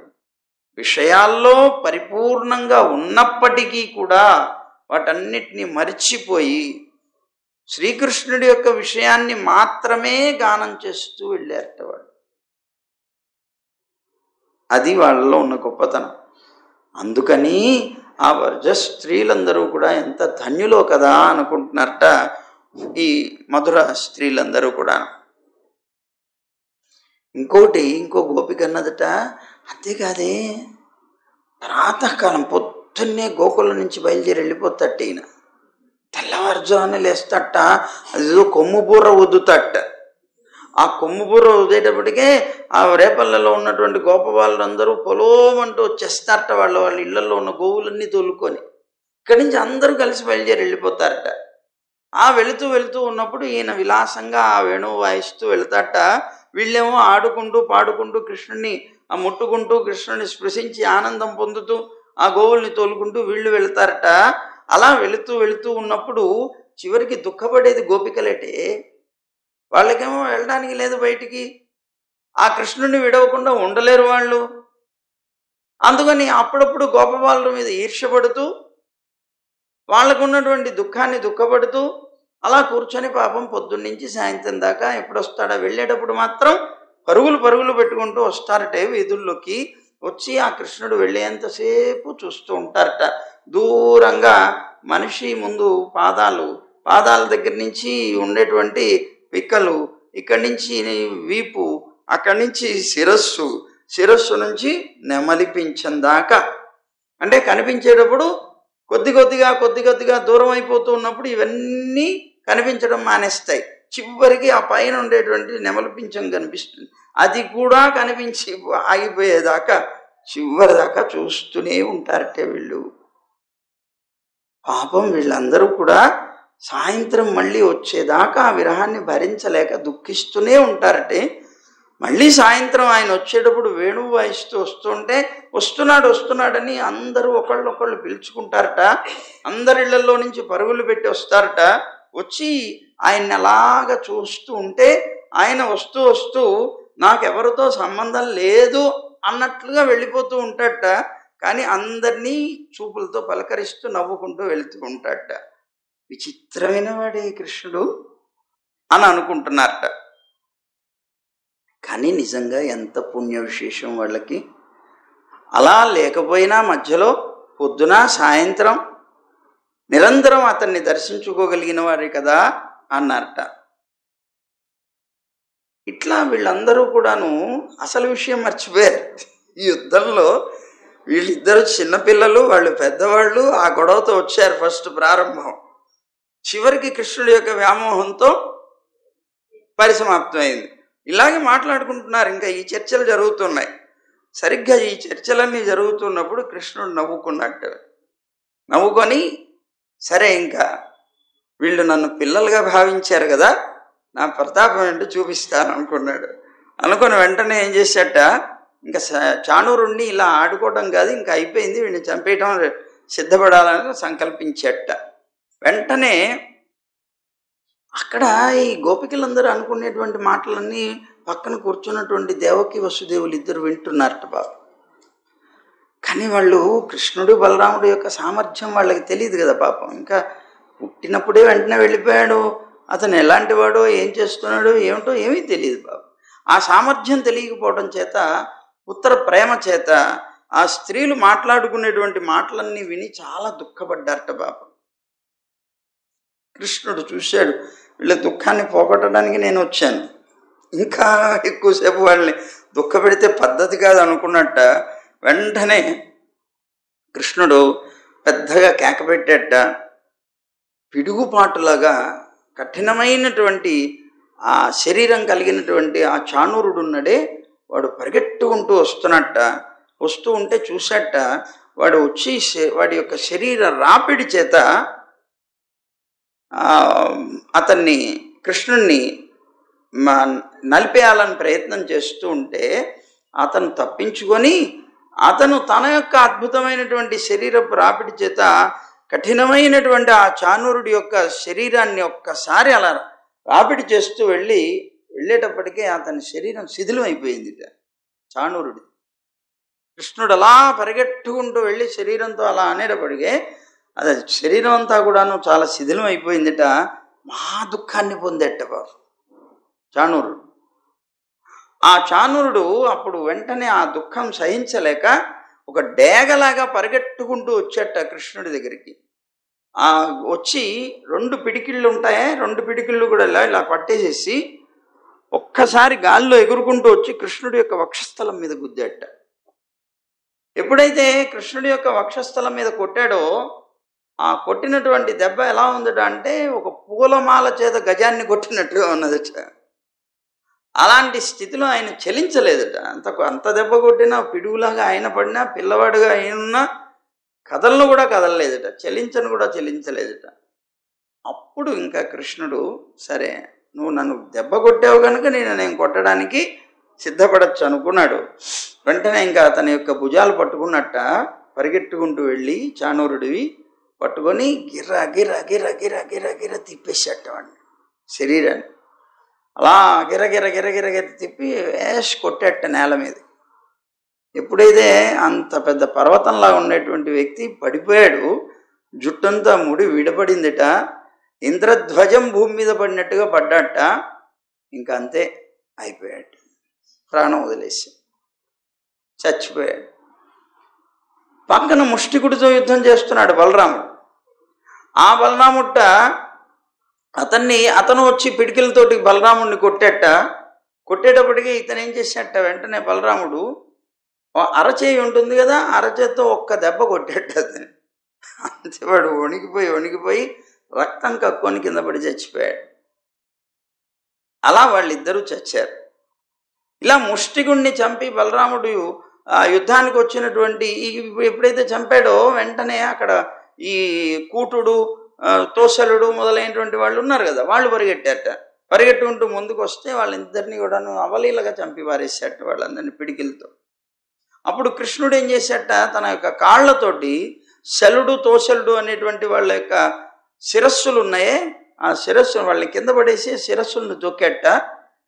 విషయాల్లో పరిపూర్ణంగా ఉన్నప్పటికీ కూడా వాటన్నిటినీ మరిచిపోయి శ్రీకృష్ణుడి యొక్క విషయాన్ని మాత్రమే గానం చేస్తూ వెళ్ళారట వాళ్ళు. అది వాళ్ళలో ఉన్న గొప్పతనం. అందుకని ఆ స్త్రీలందరూ కూడా ఎంత ధన్యులో కదా అనుకుంటున్నారట ఈ మధుర స్త్రీలందరూ కూడా. ఇంకో గోపిక అన్నదట, అంతేకాదే ప్రాతకాలం పొద్దున్నే గోకులం నుంచి బయలుదేరి వెళ్ళిపోతట ఈయన. తెల్లవారుజామున లేస్తట, అదేదో కొమ్ము బూర్ర వద్దుతట. ఆ కొమ్ము బూర్ర వదిలేటప్పటికే ఆ రేపల్లలో ఉన్నటువంటి గోపవాళ్ళందరూ పొలోమంటూ వచ్చేస్తారట. వాళ్ళ ఇళ్లలో ఉన్న గోవులన్నీ తోలుకొని ఇక్కడి నుంచి అందరూ కలిసి బయలుదేరి వెళ్ళిపోతారట. ఆ వెళుతూ ఉన్నప్పుడు ఈయన విలాసంగా ఆ వేణువు వాయిస్తూ వెళ్తాట. వీళ్ళేమో ఆడుకుంటూ పాడుకుంటూ కృష్ణుని ముట్టుకుంటూ కృష్ణుని స్పృశించి ఆనందం పొందుతూ ఆ గోవుల్ని తోలుకుంటూ వీళ్ళు వెళ్తారట. అలా వెళుతూ ఉన్నప్పుడు చివరికి దుఃఖపడేది గోపికలేటే. వాళ్ళకేమో వెళ్ళడానికి లేదు బయటికి, ఆ కృష్ణుడిని విడవకుండా ఉండలేరు వాళ్ళు. అందుకని అప్పుడప్పుడు గోపబాలుల మీద ఈర్ష్యపడుతూ వాళ్ళకు ఉన్నటువంటి దుఃఖాన్ని దుఃఖపడుతూ అలా కూర్చొని పాపం పొద్దున్నుంచి సాయంత్రం దాకా ఎప్పుడు వస్తాడా, వెళ్ళేటప్పుడు మాత్రం పరుగులు పెట్టుకుంటూ వస్తారటే వీధుల్లోకి. వచ్చి ఆ కృష్ణుడు వెళ్ళేంతసేపు చూస్తూ ఉంటారట. దూరంగా మనిషి ముందు పాదాల దగ్గర నుంచి ఉండేటువంటి పిక్కలు, ఇక్కడి నుంచి వీపు, అక్కడి నుంచి శిరస్సు నుంచి నెమలిపించం దాకా, అంటే కనిపించేటప్పుడు కొద్ది కొద్దిగా దూరం అయిపోతూ ఉన్నప్పుడు ఇవన్నీ కనిపించడం మానేస్తాయి. చివరికి ఆ పైన ఉండేటువంటి నెమలిపించం కనిపిస్తుంది. అది కూడా కనిపించి ఆగిపోయేదాకా చివరి దాకా చూస్తూనే ఉంటారటే వీళ్ళు. పాపం వీళ్ళందరూ కూడా సాయంత్రం మళ్ళీ వచ్చేదాకా ఆ విరహాన్ని భరించలేక దుఃఖిస్తూనే ఉంటారటే. మళ్ళీ సాయంత్రం ఆయన వచ్చేటప్పుడు వేణువు వాయిస్తూ వస్తుంటే వస్తున్నాడని అందరూ ఒకళ్ళొకళ్ళు పిలుచుకుంటారట. అందరిళ్లలో నుంచి పరుగులు పెట్టి వస్తారట. వచ్చి ఆయన్ని అలాగా చూస్తూ ఉంటే ఆయన వస్తూ వస్తూ నాకెవరితో సంబంధం లేదు అన్నట్లుగా వెళ్ళిపోతూ ఉంటాడట. కానీ అందరినీ చూపులతో పలకరిస్తూ నవ్వుకుంటూ వెళుతూ ఉంటాడట. విచిత్రమైన వాడే కృష్ణుడు అని అనుకుంటున్నారట. కానీ నిజంగా ఎంత పుణ్య విశేషం వాళ్ళకి. అలా లేకపోయినా మధ్యలో పొద్దున సాయంత్రం నిరంతరం అతన్ని దర్శించుకోగలిగిన వారే కదా అన్నారట. ఇట్లా వీళ్ళందరూ కూడాను అసలు విషయం మర్చిపోయారు. ఈ యుద్ధంలో వీళ్ళిద్దరు చిన్నపిల్లలు, వాళ్ళు పెద్దవాళ్ళు. ఆ గొడవతో వచ్చారు ఫస్ట్ ప్రారంభం. చివరికి కృష్ణుడి యొక్క వ్యామోహంతో పరిసమాప్తమైంది. ఇలాగే మాట్లాడుకుంటున్నారు. ఇంకా ఈ చర్చలు జరుగుతున్నాయి. సరిగ్గా ఈ చర్చలన్నీ జరుగుతున్నప్పుడు కృష్ణుడు నవ్వుకున్నట్టు. నవ్వుకొని సరే ఇంకా వీళ్ళు నన్ను పిల్లలుగా భావించారు కదా, నా ప్రతాపం ఏంటో చూపిస్తాను అనుకున్నాడు. అనుకుని వెంటనే ఏం చేశాట, ఇంకా చాణూరుణ్ణి ఇలా ఆడుకోవడం కాదు, ఇంకా అయిపోయింది, వీడిని చంపేయటం సిద్ధపడాలని సంకల్పించట. వెంటనే అక్కడ ఈ గోపికలందరూ అనుకునేటువంటి మాటలన్నీ పక్కన కూర్చున్నటువంటి దేవకి వసుదేవులు ఇద్దరు వింటున్నారట బాబు. కానీ వాళ్ళు కృష్ణుడు బలరాముడు యొక్క సామర్థ్యం వాళ్ళకి తెలియదు కదా పాపం. ఇంకా పుట్టినప్పుడే వెంటనే వెళ్ళిపోయాడు. అతను ఎలాంటి వాడో, ఏం చేస్తున్నాడో ఏమిటో ఏమీ తెలియదు బాబు. ఆ సామర్థ్యం తెలియకపోవడం చేత, ఉత్తర ప్రేమ చేత ఆ స్త్రీలు మాట్లాడుకునేటువంటి మాటలన్నీ విని చాలా దుఃఖపడ్డారట బాబు. కృష్ణుడు చూశాడు, వీళ్ళ దుఃఖాన్ని పోగొట్టడానికి నేను వచ్చాను, ఇంకా ఎక్కువసేపు వాళ్ళని దుఃఖపెడితే పద్ధతి కాదు అనుకున్నట్ట. వెంటనే కృష్ణుడు పెద్దగా కేకపెట్టేట. పిడుగుపాటులాగా కఠినమైనటువంటి ఆ శరీరం కలిగినటువంటి ఆ చాణూరుడు ఉన్నాడే, వాడు పరిగెట్టుకుంటూ వస్తున్నట్ట. వస్తూ ఉంటే చూశాట, వాడు వచ్చి వాడి యొక్క శరీర రాపిడి చేత అతన్ని కృష్ణుణ్ణి నలిపేయాలని ప్రయత్నం చేస్తూ ఉంటే అతను తప్పించుకొని, అతను తన యొక్క అద్భుతమైనటువంటి శరీరపు రాపిడి చేత కఠినమైనటువంటి ఆ చాణూరుడి యొక్క శరీరాన్ని ఒక్కసారి అలా రాపిడి చేస్తూ వెళ్ళేటప్పటికే అతని శరీరం శిథిలం అయిపోయింది చాణూరుడి. కృష్ణుడు అలా పరిగెట్టుకుంటూ వెళ్ళి శరీరంతో అలా అనేటప్పటికే అది శరీరం అంతా కూడాను చాలా శిథిలం అయిపోయిందిట. మహా దుఃఖాన్ని పొందేట బాబు చాణూరుడు. ఆ చాణూరుడు అప్పుడు వెంటనే ఆ దుఃఖం సహించలేక ఒక డేగలాగా పరిగెట్టుకుంటూ వచ్చేట కృష్ణుడి దగ్గరికి. వచ్చి 2 పిడికిళ్ళు ఉంటాయే, 2 పిడికిళ్ళు కూడా ఇలా పట్టేసేసి ఒక్కసారి గాల్లో ఎగురుకుంటూ వచ్చి కృష్ణుడి యొక్క వక్షస్థలం మీద గుద్దాట. ఎప్పుడైతే కృష్ణుడి యొక్క వక్షస్థలం మీద కొట్టాడో, ఆ కొట్టినటువంటి దెబ్బ ఎలా ఉందట అంటే ఒక పూలమాల చేత గజాన్ని కొట్టినట్టుగా ఉన్నదట. అలాంటి స్థితిలో ఆయన చలించలేదట. అంత దెబ్బ కొట్టినా, పిడుగులాగా ఆయన పడినా, పిల్లవాడుగా అయినా కదలను కూడా కదలలేదట, చలించలేదట. అప్పుడు ఇంకా కృష్ణుడు, సరే నువ్వు నన్ను దెబ్బ కొట్టావు కనుక నేను కొట్టడానికి సిద్ధపడచ్చు అనుకున్నాడు. వెంటనే ఇంకా అతని యొక్క భుజాలు పట్టుకున్నట్ట పరిగెట్టుకుంటూ వెళ్ళి చాణూరుడివి పట్టుకొని గిర్ర గిర్ర గిర్ర గిర్ర గిర్ర గిర్ర తిప్పేసేట వాడిని శరీరాన్ని. అలా గిర్ర గిర్ర గిర్ర గిర్ర గిర్ర తిప్పి వేసి కొట్టేట నేల మీద. ఎప్పుడైతే అంత పెద్ద పర్వతంలా ఉండేటువంటి వ్యక్తి పడిపోయాడు, జుట్టంతా ముడి విడపడిందిట, ఇంద్రధ్వజం భూమి మీద పడినట్టుగా పడ్డాట. ఇంకా అంతే, అయిపోయాడు, ప్రాణం వదిలేసి చచ్చిపోయాడు. పక్కన ముష్టికుడితో యుద్ధం చేస్తున్నాడు బలరాముడు. ఆ బలరాముట్ట అతను వచ్చి పిడికిలతోటి బలరాముడిని కొట్టేటప్పటికీ ఇతను ఏం చేశాట, వెంటనే బలరాముడు అరచేయి ఉంటుంది కదా, అరచేతో ఒక్క దెబ్బ కొట్టాడు అతని. అంతే, వాడు వణికిపోయి రక్తం కక్కుని కింద పడి చచ్చిపోయాడు. అలా వాళ్ళిద్దరూ చచ్చారు. ఇలా ముష్టికుణ్ణి చంపి బలరాముడు యుద్ధానికి వచ్చినటువంటి ఎప్పుడైతే చంపాడో వెంటనే అక్కడ ఈ కూటుడు తోసలుడు మొదలైనటువంటి వాళ్ళు ఉన్నారు కదా, వాళ్ళు పరిగెట్టారట. పరిగెట్టుకుంటూ ముందుకు వస్తే వాళ్ళిద్దరిని కూడాను అవలీలగా చంపి పారేశాట, వాళ్ళందరినీ పిడికిలతో. అప్పుడు కృష్ణుడు ఏం చేశాట, తన యొక్క కాళ్లతోటి శలుడు తోసలుడు అనేటువంటి వాళ్ళ యొక్క శిరస్సులు ఉన్నాయే, ఆ శిరస్సు వాళ్ళని కింద పడేసి శిరస్సులను తొక్కాట.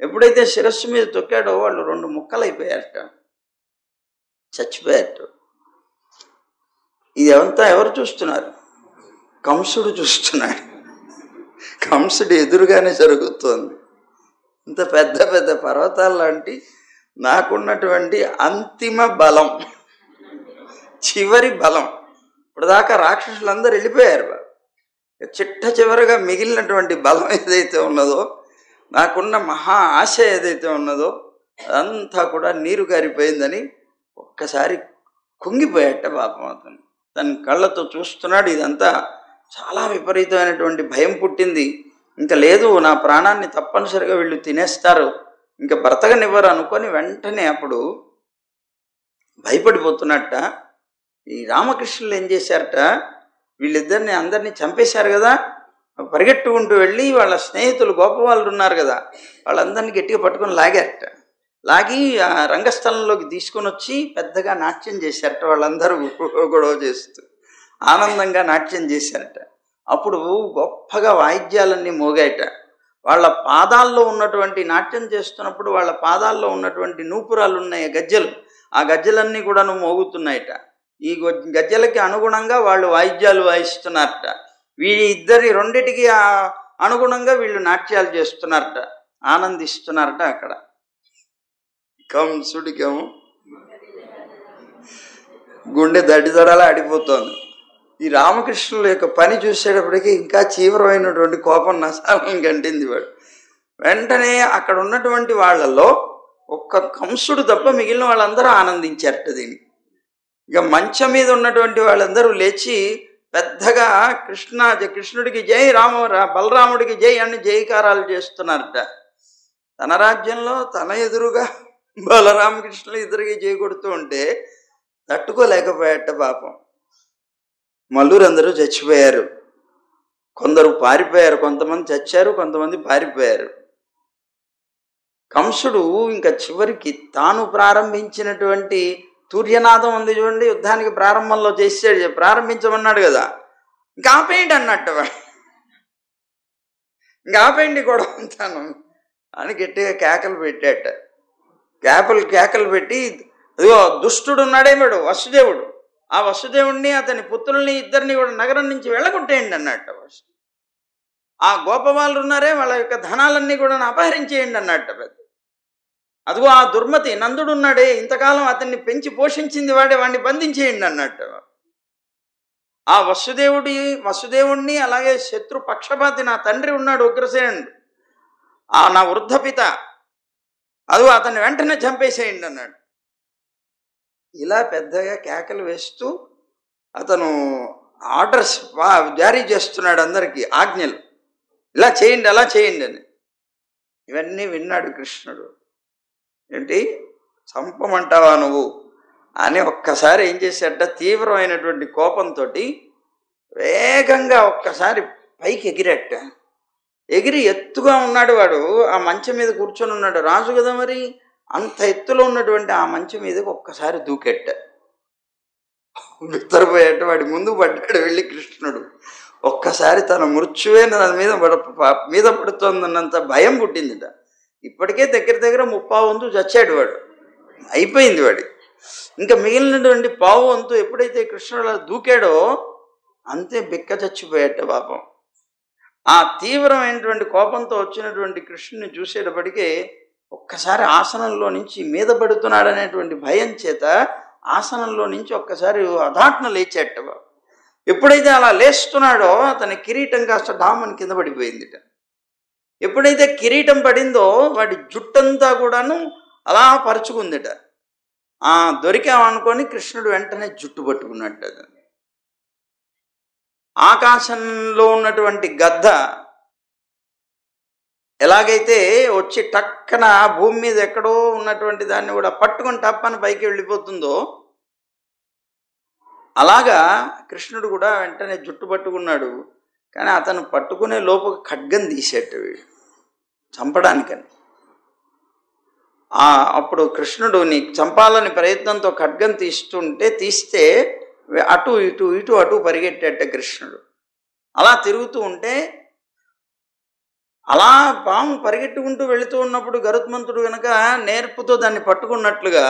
ఎప్పుడైతే శిరస్సు మీద తొక్కాడో వాళ్ళు 2 ముక్కలైపోయారట, చచ్చిపోయారట. ఇది అంతా ఎవరు చూస్తున్నారు? కంసుడు చూస్తున్నాడు. కంసుడు ఎదురుగానే జరుగుతోంది. ఇంత పెద్ద పెద్ద పర్వతాల లాంటి నాకున్నటువంటి అంతిమ బలం, చివరి బలం, ఇప్పటిదాకా రాక్షసులందరూ వెళ్ళిపోయారు. చిట్ట చివరిగా మిగిలినటువంటి బలం ఏదైతే ఉన్నదో, నాకున్న మహా ఆశ ఏదైతే ఉన్నదో, అదంతా కూడా నీరు కారిపోయిందని ఒక్కసారి కుంగిపోయాట పాపం. అతను తన కళ్ళతో చూస్తున్నాడు. ఇదంతా చాలా విపరీతమైనటువంటి భయం పుట్టింది. ఇంకా లేదు, నా ప్రాణాన్ని తప్పనిసరిగా వీళ్ళు తినేస్తారు, ఇంకా బ్రతకనివ్వరు అనుకొని వెంటనే అప్పుడు భయపడిపోతున్నట్ట. ఈ రామకృష్ణులు ఏం చేశారట, వీళ్ళిద్దరిని అందరినీ చంపేశారు కదా, పరిగెట్టుకుంటూ వెళ్ళి వాళ్ళ స్నేహితులు గోపవాళ్ళు ఉన్నారు కదా, వాళ్ళందరినీ గట్టిగా పట్టుకొని లాగారట. లాగి ఆ రంగస్థలంలోకి తీసుకొని వచ్చి పెద్దగా నాట్యం చేశారట. వాళ్ళందరూ గొడవ చేస్తూ ఆనందంగా నాట్యం చేశారట. అప్పుడు గొప్పగా వాయిద్యాలన్నీ మోగాయట. వాళ్ళ పాదాల్లో ఉన్నటువంటి, నాట్యం చేస్తున్నప్పుడు వాళ్ళ పాదాల్లో ఉన్నటువంటి నూపురాలు ఉన్నాయి గజ్జలు, ఆ గజ్జలన్నీ కూడా మోగుతున్నాయట. ఈ గజ్జలకి అనుగుణంగా వాళ్ళు వాయిద్యాలు వాయిస్తున్నారట. వీళ్ళిద్దరి రెండిటికి అనుగుణంగా వీళ్ళు నాట్యాలు చేస్తున్నారట, ఆనందిస్తున్నారట. అక్కడ కంసుడికేమో గుండె దడిదడలా ఆడిపోతోంది. ఈ రామకృష్ణుల యొక్క పని చూసేటప్పటికీ ఇంకా తీవ్రమైనటువంటి కోపం నశాలం గంటింది వాడు. వెంటనే అక్కడ ఉన్నటువంటి వాళ్ళల్లో ఒక్క కంసుడు తప్ప మిగిలిన వాళ్ళందరూ ఆనందించారట దీనికి. ఇక మంచం మీద ఉన్నటువంటి వాళ్ళందరూ లేచి పెద్దగా కృష్ణుడికి జై, బలరాముడికి జై అని జయకారాలు చేస్తున్నారట. తన రాజ్యంలో తన ఎదురుగా బలరామకృష్ణులు ఇద్దరికి జై కొడుతూ ఉంటే తట్టుకోలేకపోయాట పాపం. మల్లురందరూ చచ్చిపోయారు, కొందరు పారిపోయారు, కొంతమంది చచ్చారు, కొంతమంది పారిపోయారు. కంసుడు ఇంకా చివరికి తాను ప్రారంభించినటువంటి తూర్యనాదం ఉంది చూడండి, యుద్ధానికి ప్రారంభంలో చేసాడు, ప్రారంభించమన్నాడు కదా, ఇంకా ఆపేయండి అన్నట్టు, ఇంకా ఆపేయండి గొడవ అంతాను అని గట్టిగా కేకలు పెట్టాట. కేకలు పెట్టి, అదిగో దుష్టుడు ఉన్నాడేమాడు వసుదేవుడు, ఆ వసుదేవుడిని అతని పుత్రుల్ని ఇద్దరిని కూడా నగరం నుంచి వెళ్ళగొట్టేయండి అన్నట్టు. ఆ గోపవాళ్ళు ఉన్నారే, వాళ్ళ యొక్క ధనాలన్నీ కూడా అపహరించేయండి అన్నట్టు. పెద్ద అదిగో ఆ దుర్మతి నందుడు ఉన్నాడే, ఇంతకాలం అతన్ని పెంచి పోషించింది వాడే, వాడిని బంధించేయండి అన్నట్టు. ఆ వసుదేవుణ్ణి అలాగే శత్రు పక్షపాతి నా తండ్రి ఉన్నాడు ఉగ్రసేనుడు, ఆ నా వృద్ధపిత, అదిగో అతన్ని వెంటనే చంపేసేయండి అన్నాడు. ఇలా పెద్దగా కేకలు వేస్తూ అతను ఆర్డర్స్ జారీ చేస్తున్నాడు అందరికీ, ఆజ్ఞలు, ఇలా చేయండి అలా చేయండి అని. ఇవన్నీ విన్నాడు కృష్ణుడు. ఏంటి చంపమంటావా నువ్వు అని ఒక్కసారి ఏం చేశాట, తీవ్రమైనటువంటి కోపంతో వేగంగా ఒక్కసారి పైకి ఎగిరట్ట. ఎగిరి ఎత్తుగా ఉన్నాడు వాడు, ఆ మంచం మీద కూర్చొని ఉన్నాడు, రాజు కదా మరి, అంత ఎత్తులో ఉన్నటువంటి ఆ మంచం మీదకి ఒక్కసారి దూకెట్ట. బిత్తరపోయేట వాడి ముందు పడ్డాడు వెళ్ళి కృష్ణుడు. ఒక్కసారి తన మృత్యువే దాని మీద పడుతోందన్నంత భయం పుట్టిందిట. ఇప్పటికే దగ్గర 30 వంతు చచ్చాడు వాడు, అయిపోయింది వాడి. ఇంకా మిగిలినటువంటి పావు వంతు ఎప్పుడైతే కృష్ణుడు దూకాడో అంతే బిక్క చచ్చిపోయాట పాపం. ఆ తీవ్రమైనటువంటి కోపంతో వచ్చినటువంటి కృష్ణుని చూసేటప్పటికే ఒక్కసారి ఆసనంలో నుంచి మీద పడుతున్నాడు అనేటువంటి భయం చేత ఆసనంలో నుంచి ఒక్కసారి అధాట్న లేచేట. ఎప్పుడైతే అలా లేస్తున్నాడో అతని కిరీటం కాస్త డామని కింద పడిపోయిందిట. ఎప్పుడైతే కిరీటం పడిందో వాడి జుట్టంతా కూడాను అలా పరుచుకుందిట. దొరికామనుకొని కృష్ణుడు వెంటనే జుట్టు పట్టుకున్నట్టు. ఆకాశంలో ఉన్నటువంటి గద్ద ఎలాగైతే వచ్చి టక్కన భూమి మీద ఎక్కడో ఉన్నటువంటి దాన్ని కూడా పట్టుకొని టప్పని పైకి వెళ్ళిపోతుందో, అలాగా కృష్ణుడు కూడా వెంటనే జుట్టు పట్టుకున్నాడు. కానీ అతను పట్టుకునే లోపు ఖడ్గం తీసేట వీడు చంపడానికని. అప్పుడు కృష్ణుడు నీకు చంపాలని ప్రయత్నంతో ఖడ్గం తీస్తే అటు ఇటు ఇటు అటు పరిగెట్టేట కృష్ణుడు. అలా తిరుగుతూ ఉంటే అలా పాము పరిగెట్టుకుంటూ వెళుతూ ఉన్నప్పుడు గరుత్మంతుడు కనుక నేర్పుతో దాన్ని పట్టుకున్నట్లుగా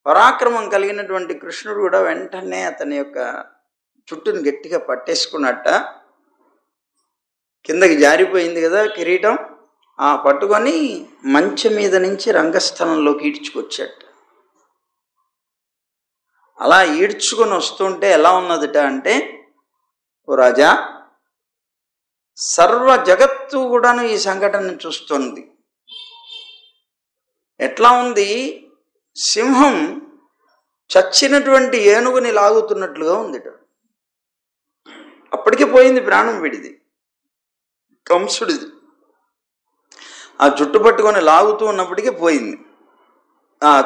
పరాక్రమం కలిగినటువంటి కృష్ణుడు కూడా వెంటనే అతని యొక్క చుట్టూని గట్టిగా పట్టేసుకున్నట్ట. కిందకి జారిపోయింది కదా కిరీటం, పట్టుకొని మంచం మీద నుంచి రంగస్థలంలోకి ఈడ్చుకొచ్చాట. అలా ఈడ్చుకొని వస్తుంటే ఎలా ఉన్నదిట అంటే, ఓ రాజా, సర్వ జగత్తు కూడాను ఈ సంఘటన చూస్తుంది. ఎట్లా ఉంది? సింహం చచ్చినటువంటి ఏనుగుని లాగుతున్నట్లుగా ఉందిట. అప్పటికే పోయింది ప్రాణం వీడిది, కంసుడిది. ఆ జుట్టు పట్టుకొని లాగుతూ ఉన్నప్పటికీ పోయింది.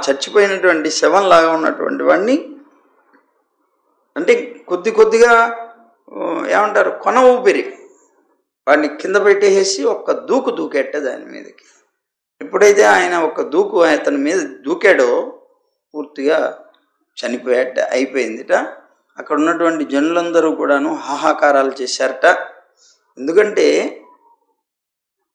చచ్చిపోయినటువంటి శవంలాగా ఉన్నటువంటి వాడిని, అంటే కొద్దిగా ఏమంటారు, కొన ఊపిరి, వాడిని కింద పెట్టేసి ఒక్క దూకేట దాని మీదకి. ఎప్పుడైతే ఆయన ఒక్క అతని మీద దూకాడో పూర్తిగా చనిపోయాట, అయిపోయిందిట. అక్కడ ఉన్నటువంటి జనులందరూ కూడాను హాహాకారాలు చేశారట. ఎందుకంటే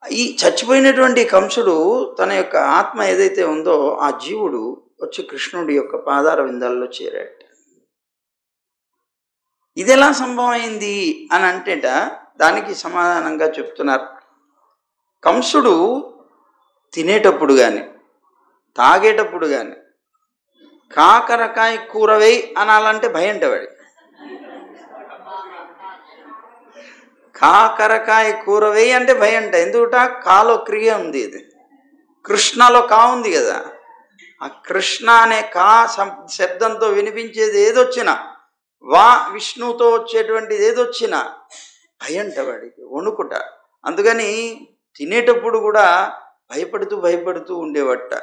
ఈ చచ్చిపోయినటువంటి కంసుడు తన యొక్క ఆత్మ ఏదైతే ఉందో ఆ జీవుడు వచ్చి కృష్ణుడి యొక్క పాదార విందాల్లో చేరాట. ఇది ఎలా సంభవం అయింది అని అంటేట దానికి సమాధానంగా చెప్తున్నారు. కంసుడు తినేటప్పుడు కానీ తాగేటప్పుడు కానీ కాకరకాయ కూర వేయి అనాలంటే భయంట వాడి. కాకరకాయ కూర వేయి అంటే భయంట. ఎందుకంట? కాలో క్రియ ఉంది, ఇది కృష్ణలో కా ఉంది కదా. ఆ కృష్ణ అనే కా శబ్దంతో వినిపించేది ఏదొచ్చినా, వా విష్ణువుతో వచ్చేటువంటిది ఏదొచ్చినా భయంట వాడికి, వణుకుట. అందుకని తినేటప్పుడు కూడా భయపడుతూ ఉండేవట.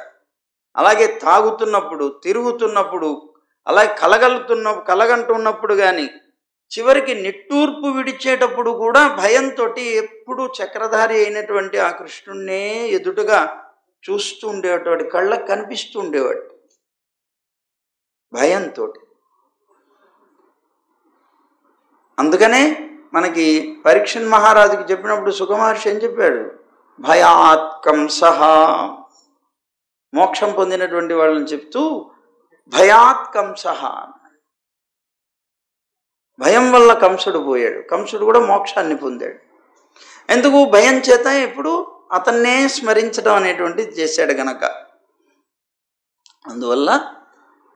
అలాగే తాగుతున్నప్పుడు, తిరుగుతున్నప్పుడు, అలాగే కలగంటున్నప్పుడు కానీ, చివరికి నిట్టూర్పు విడిచేటప్పుడు కూడా భయంతో ఎప్పుడు చక్రధారి అయినటువంటి ఆ కృష్ణుణ్ణే ఎదుటగా చూస్తూ ఉండేవాడు, కళ్ళకు కనిపిస్తూ ఉండేవాడు భయంతో. అందుకనే మనకి పరీక్షణ్ మహారాజుకి చెప్పినప్పుడు సుఖమహర్షి ఏం చెప్పాడు? భయాత్ కంసః, మోక్షం పొందినటువంటి వాళ్ళని చెప్తూ భయాత్ కంసః, భయం వల్ల కంసుడు పోయాడు, కంసుడు కూడా మోక్షాన్ని పొందాడు. ఎందుకు? భయం చేత ఇప్పుడు అతన్నే స్మరించడం అనేటువంటిది చేశాడు గనక. అందువల్ల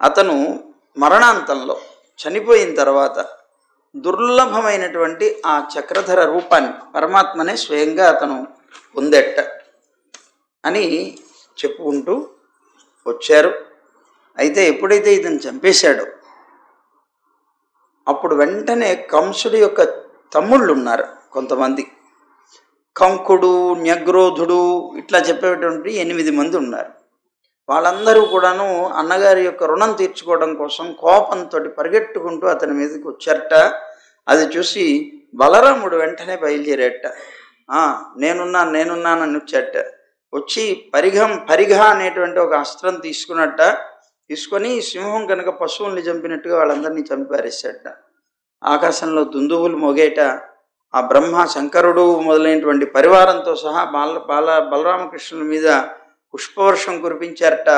అతను మరణాంతంలో చనిపోయిన తర్వాత దుర్లభమైనటువంటి ఆ చక్రధర రూపాన్ని పరమాత్మనే స్వయంగా అతను పొందేట అని చెప్పుకుంటూ వచ్చారు. అయితే ఎప్పుడైతే ఇతను చంపేశాడో అప్పుడు వెంటనే కంసుడి యొక్క తమ్ముళ్ళు ఉన్నారు కొంతమంది, కంకుడు, న్యగ్రోధుడు, ఇట్లా చెప్పేటువంటి 8 మంది ఉన్నారు. వాళ్ళందరూ కూడాను అన్నగారి యొక్క రుణం తీర్చుకోవడం కోసం కోపంతో పరిగెట్టుకుంటూ అతని మీదకి వచ్చారట. అది చూసి బలరాముడు వెంటనే బయలుదేరాట. నేనున్నానని వచ్చాట. వచ్చి పరిఘ అనేటువంటి ఒక అస్త్రం తీసుకొని సింహం కనుక పశువుల్ని చంపినట్టుగా వాళ్ళందరినీ చంపారేశాట. ఆకాశంలో దుందువులు మోగేట. ఆ బ్రహ్మ, శంకరుడు మొదలైనటువంటి పరివారంతో సహా బలరామకృష్ణుల మీద పుష్పవర్షం కురిపించారట.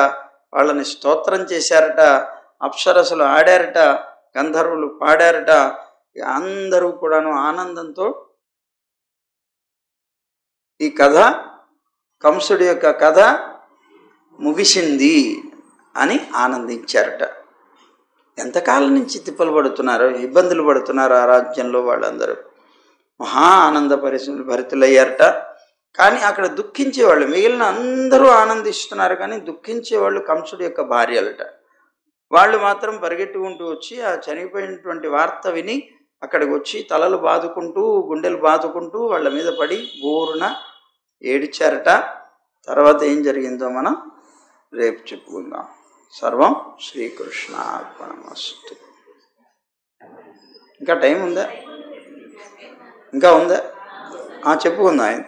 వాళ్ళని స్తోత్రం చేశారట. అప్సరసలు ఆడారట, గంధర్వులు పాడారట. అందరూ కూడాను ఆనందంతో ఈ కథ, కంసుడి యొక్క కథ ముగిసింది అని ఆనందించారట. ఎంతకాలం నుంచి తిప్పలు పడుతున్నారు, ఇబ్బందులు పడుతున్నారు ఆ రాజ్యంలో వాళ్ళందరూ. మహా ఆనంద భరితులయ్యారట. కానీ అక్కడ దుఃఖించేవాళ్ళు, మిగిలిన అందరూ ఆనందిస్తున్నారు కానీ దుఃఖించేవాళ్ళు కంసుడి యొక్క భార్యలట. వాళ్ళు మాత్రం పరిగెట్టుకుంటూ వచ్చి ఆ చనిపోయినటువంటి వార్త విని అక్కడికి వచ్చి తలలు బాదుకుంటూ, గుండెలు బాదుకుంటూ వాళ్ళ మీద పడి బోరున ఏడిచారట. తర్వాత ఏం జరిగిందో మనం రేపు చెప్పుకుందాం. సర్వం శ్రీకృష్ణార్పణమస్తు. ఇంకా టైం ఉందా? ఇంకా ఉందా? చెప్పుకుందాం ఆయన.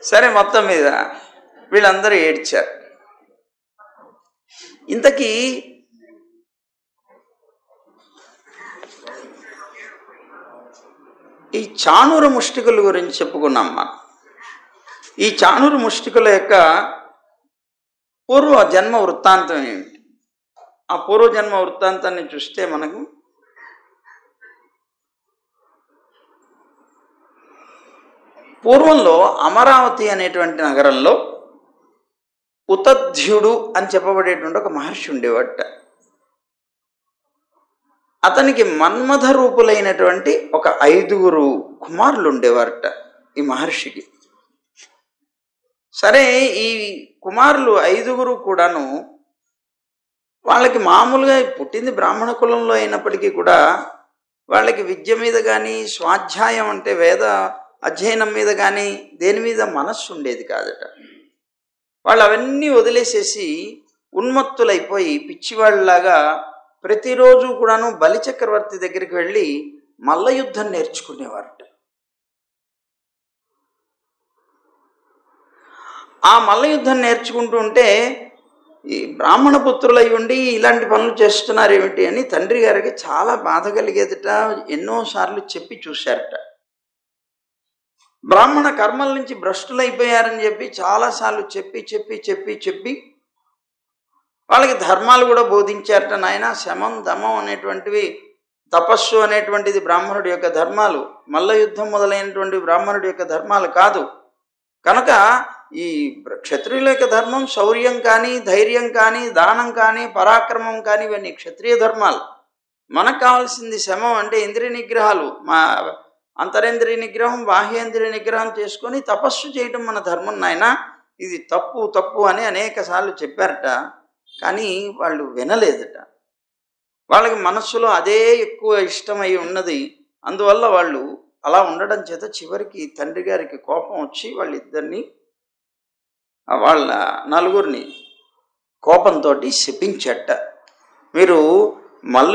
సరే, మొత్తం మీద వీళ్ళందరూ ఏడ్చారు. ఇంతకీ ఈ చాణూర ముష్టికుల గురించి చెప్పుకున్నాం మనం. ఈ చాణూర ముష్టికుల యొక్క పూర్వ జన్మ వృత్తాంతం ఏమిటి? ఆ పూర్వజన్మ వృత్తాంతాన్ని చూస్తే మనకు పూర్వంలో అమరావతి అనేటువంటి నగరంలో ఉతధ్యుడు అని చెప్పబడేటువంటి ఒక మహర్షి ఉండేవాట. అతనికి మన్మథ రూపులైనటువంటి ఒక 5 కుమారులు ఉండేవారట ఈ మహర్షికి. సరే, ఈ కుమారులు 5 కూడాను వాళ్ళకి మామూలుగా పుట్టింది బ్రాహ్మణ కులంలో అయినప్పటికీ కూడా వాళ్ళకి విద్య మీద కానీ, స్వాధ్యాయం అంటే వేద అధ్యయనం మీద కానీ దేని మీద మనస్సు ఉండేది కాదట. వాళ్ళు అవన్నీ వదిలేసేసి ఉన్మత్తులైపోయి పిచ్చివాళ్ళలాగా ప్రతిరోజు కూడాను బలిచక్రవర్తి దగ్గరికి వెళ్ళి మల్ల యుద్ధం నేర్చుకునేవారట. ఆ మల్ల యుద్ధం నేర్చుకుంటూ ఉంటే ఈ బ్రాహ్మణ పుత్రులు అయి ఉండి ఇలాంటి పనులు చేస్తున్నారు ఏమిటి అని తండ్రి గారికి చాలా బాధ కలిగేదట. ఎన్నోసార్లు చెప్పి చూశారట. బ్రాహ్మణ కర్మల నుంచి భ్రష్టులైపోయారని చెప్పి చాలాసార్లు చెప్పి చెప్పి చెప్పి చెప్పి వాళ్ళకి ధర్మాలు కూడా బోధించారట. నాయన, శమం దమం అనేటువంటివి, తపస్సు అనేటువంటిది బ్రాహ్మణుడి యొక్క ధర్మాలు, మల్ల యుద్ధం మొదలైనటువంటి బ్రాహ్మణుడి యొక్క ధర్మాలు కాదు. కనుక ఈ క్షత్రియుల యొక్క ధర్మం శౌర్యం కానీ, ధైర్యం కానీ, దానం కానీ, పరాక్రమం కానీ ఇవన్నీ క్షత్రియ ధర్మాలు. మనకు కావాల్సింది శమం అంటే ఇంద్రియ నిగ్రహాలు, మా అంతరేంద్రియ నిగ్రహం, బాహ్యేంద్రియ నిగ్రహం చేసుకొని తపస్సు చేయటం మన ధర్మం నాయన, ఇది తప్పు తప్పు అని అనేక సార్లు చెప్పారట. కానీ వాళ్ళు వినలేదట. వాళ్ళకి మనస్సులో అదే ఎక్కువ ఇష్టమై ఉన్నది. అందువల్ల వాళ్ళు అలా ఉండడం చేత చివరికి తండ్రి గారికి కోపం వచ్చి వాళ్ళిద్దరిని, వాళ్ళ 4 కోపంతో శపించట. మీరు మల్ల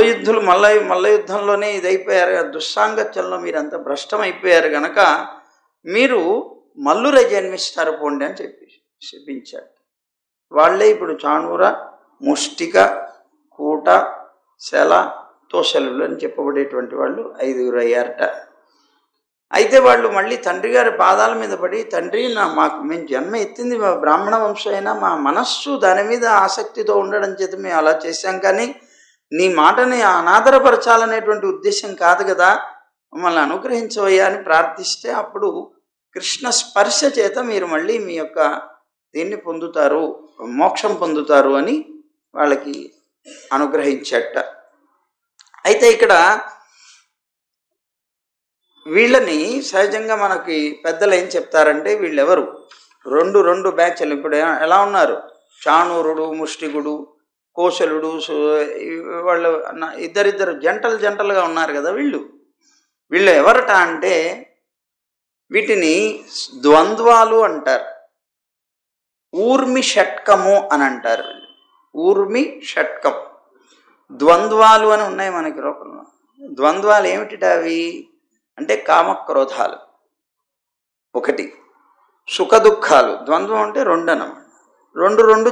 యుద్ధంలోనే ఇదైపోయారు, దుస్సాంగత్యంలో మీరంతా భ్రష్టమైపోయారు గనక మీరు మల్లురై జన్మిస్తారు పోండి అని చెప్పి శపించాడు. వాళ్ళే ఇప్పుడు చాణూర, ముష్టిక, కూట, శల, తోసలులు అని చెప్పబడేటువంటి వాళ్ళు 5 అయ్యారట. అయితే వాళ్ళు మళ్ళీ తండ్రి గారి పాదాల మీద పడి, తండ్రి మేము జన్మ ఎత్తింది మా బ్రాహ్మణ వంశం అయినా మా మనస్సు దాని మీద ఆసక్తితో ఉండడం చేత మేము అలా చేశాం, కానీ నీ మాటని అనాదరపరచాలనేటువంటి ఉద్దేశం కాదు కదా, మమ్మల్ని అనుగ్రహించవయ్యా అని ప్రార్థిస్తే అప్పుడు కృష్ణ స్పర్శ చేత మీరు మళ్ళీ మీ యొక్క దీన్ని పొందుతారు, మోక్షం పొందుతారు అని వాళ్ళకి అనుగ్రహించట. అయితే ఇక్కడ వీళ్ళని సహజంగా మనకి పెద్దలు ఏం చెప్తారంటే, వీళ్ళెవరు 2 బ్యాచ్లు ఇప్పుడు ఎలా ఉన్నారు, చాణూరుడు, ముష్టికుడు, కోశలుడు, వాళ్ళు ఇద్దరిద్దరు జంటలుగా ఉన్నారు కదా. వీళ్ళు ఎవరట అంటే వీటిని ద్వంద్వాలు అంటారు, ఊర్మి షట్కము అని అంటారు. ఊర్మి షట్కం, ద్వంద్వాలు అని ఉన్నాయి మనకి లోకంలో. ద్వంద్వాలు ఏమిటి అవి అంటే కామక్రోధాలు 1, సుఖ దుఃఖాలు. ద్వంద్వం అంటే 2 అన్నమాట. 2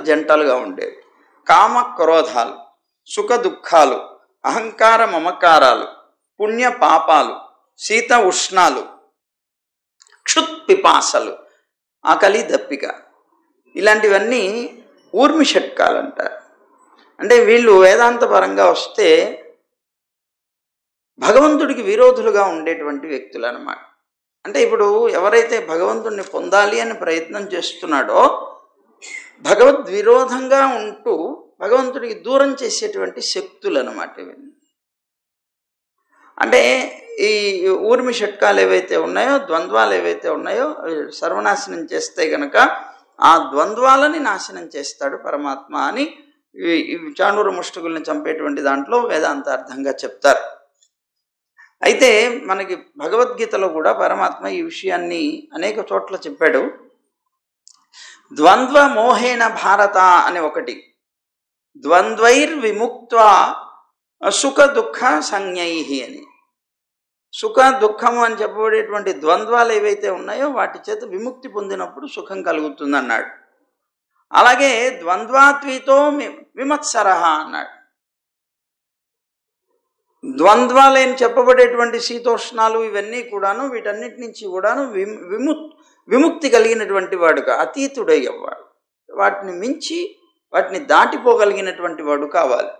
జంటలుగా ఉండేవి. కామక్రోధాలు, సుఖ దుఃఖాలు, అహంకార మమకారాలు, పుణ్య పాపాలు, శీత ఉష్ణాలు, క్షుత్ పిపాసలు, ఆకలి దప్పిక, ఇలాంటివన్నీ ఊర్మి షట్కాలు అంటారు. అంటే వీళ్ళు వేదాంత పరంగా వస్తే భగవంతుడికి విరోధులుగా ఉండేటువంటి వ్యక్తులు అన్నమాట. అంటే ఇప్పుడు ఎవరైతే భగవంతుడిని పొందాలి అని ప్రయత్నం చేస్తున్నాడో భగవద్విరోధంగా ఉంటూ భగవంతుడికి దూరం చేసేటువంటి శక్తులు అన్నమాట ఇవన్నీ. అంటే ఈ ఊర్మి షట్కాలు ఏవైతే ఉన్నాయో, ద్వంద్వాలు ఏవైతే ఉన్నాయో సర్వనాశనం చేస్తే గనక ఆ ద్వంద్వాలని నాశనం చేస్తాడు పరమాత్మ అని ఈ చాణూర ముష్టికుల్ని చంపేటువంటి దాంట్లో వేదాంతార్థంగా చెప్తారు. అయితే మనకి భగవద్గీతలో కూడా పరమాత్మ ఈ విషయాన్ని అనేక చోట్ల చెప్పాడు. ద్వంద్వ మోహేన భారత అని ఒకటి, ద్వంద్వైర్ విముక్త్వా సుఖ దుఃఖ సంజ్ఞై అని. సుఖ దుఃఖము అని చెప్పబడేటువంటి ద్వంద్వాలు ఏవైతే ఉన్నాయో వాటి చేత విముక్తి పొందినప్పుడు సుఖం కలుగుతుంది అన్నాడు. అలాగే ద్వంద్వాత్వీతో విమత్సర అన్నాడు. ద్వంద్వాలేని చెప్పబడేటువంటి శీతోష్ణాలు ఇవన్నీ కూడాను వీటన్నిటి నుంచి కూడాను విముక్తి కలిగినటువంటి వాడుగా అతీతుడయ్యేవాడు, వాటిని మించి వాటిని దాటిపోగలిగినటువంటి వాడు కావాలి.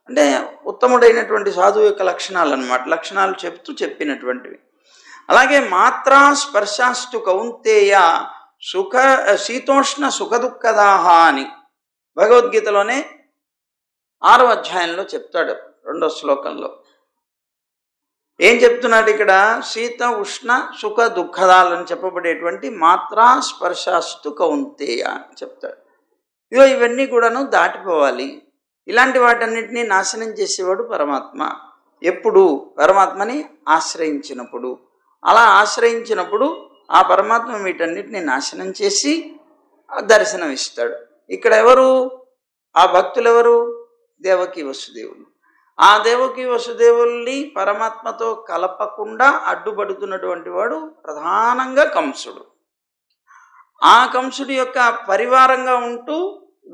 అంటే ఉత్తముడైనటువంటి సాధువు యొక్క లక్షణాలు అన్నమాట, లక్షణాలు చెప్తూ చెప్పినటువంటివి. అలాగే మాత్రా స్పర్శాస్తు కౌంతేయ శీతోష్ణ సుఖ దుఃఖదాహ అని భగవద్గీతలోనే 6వ అధ్యాయంలో చెప్తాడు 2వ శ్లోకంలో. ఏం చెప్తున్నాడు ఇక్కడ? శీత ఉష్ణ సుఖ దుఃఖదాలని చెప్పబడేటువంటి మాత్రా స్పర్శాస్తు కౌంతేయ అని చెప్తాడు. ఇవన్నీ కూడాను దాటిపోవాలి. ఇలాంటి వాటన్నిటినీ నాశనం చేసేవాడు పరమాత్మ. ఎప్పుడు? పరమాత్మని ఆశ్రయించినప్పుడు. అలా ఆశ్రయించినప్పుడు ఆ పరమాత్మ వీటన్నిటిని నాశనం చేసి దర్శనం ఇస్తాడు. ఇక్కడ ఎవరు? ఆ భక్తులు ఎవరు? దేవకీ వసుదేవులు. ఆ దేవకీ వసుదేవుల్ని పరమాత్మతో కలపకుండా అడ్డుపడుతున్నటువంటి వాడు ప్రధానంగా కంసుడు. ఆ కంసుడి యొక్క పరివారంగా ఉంటూ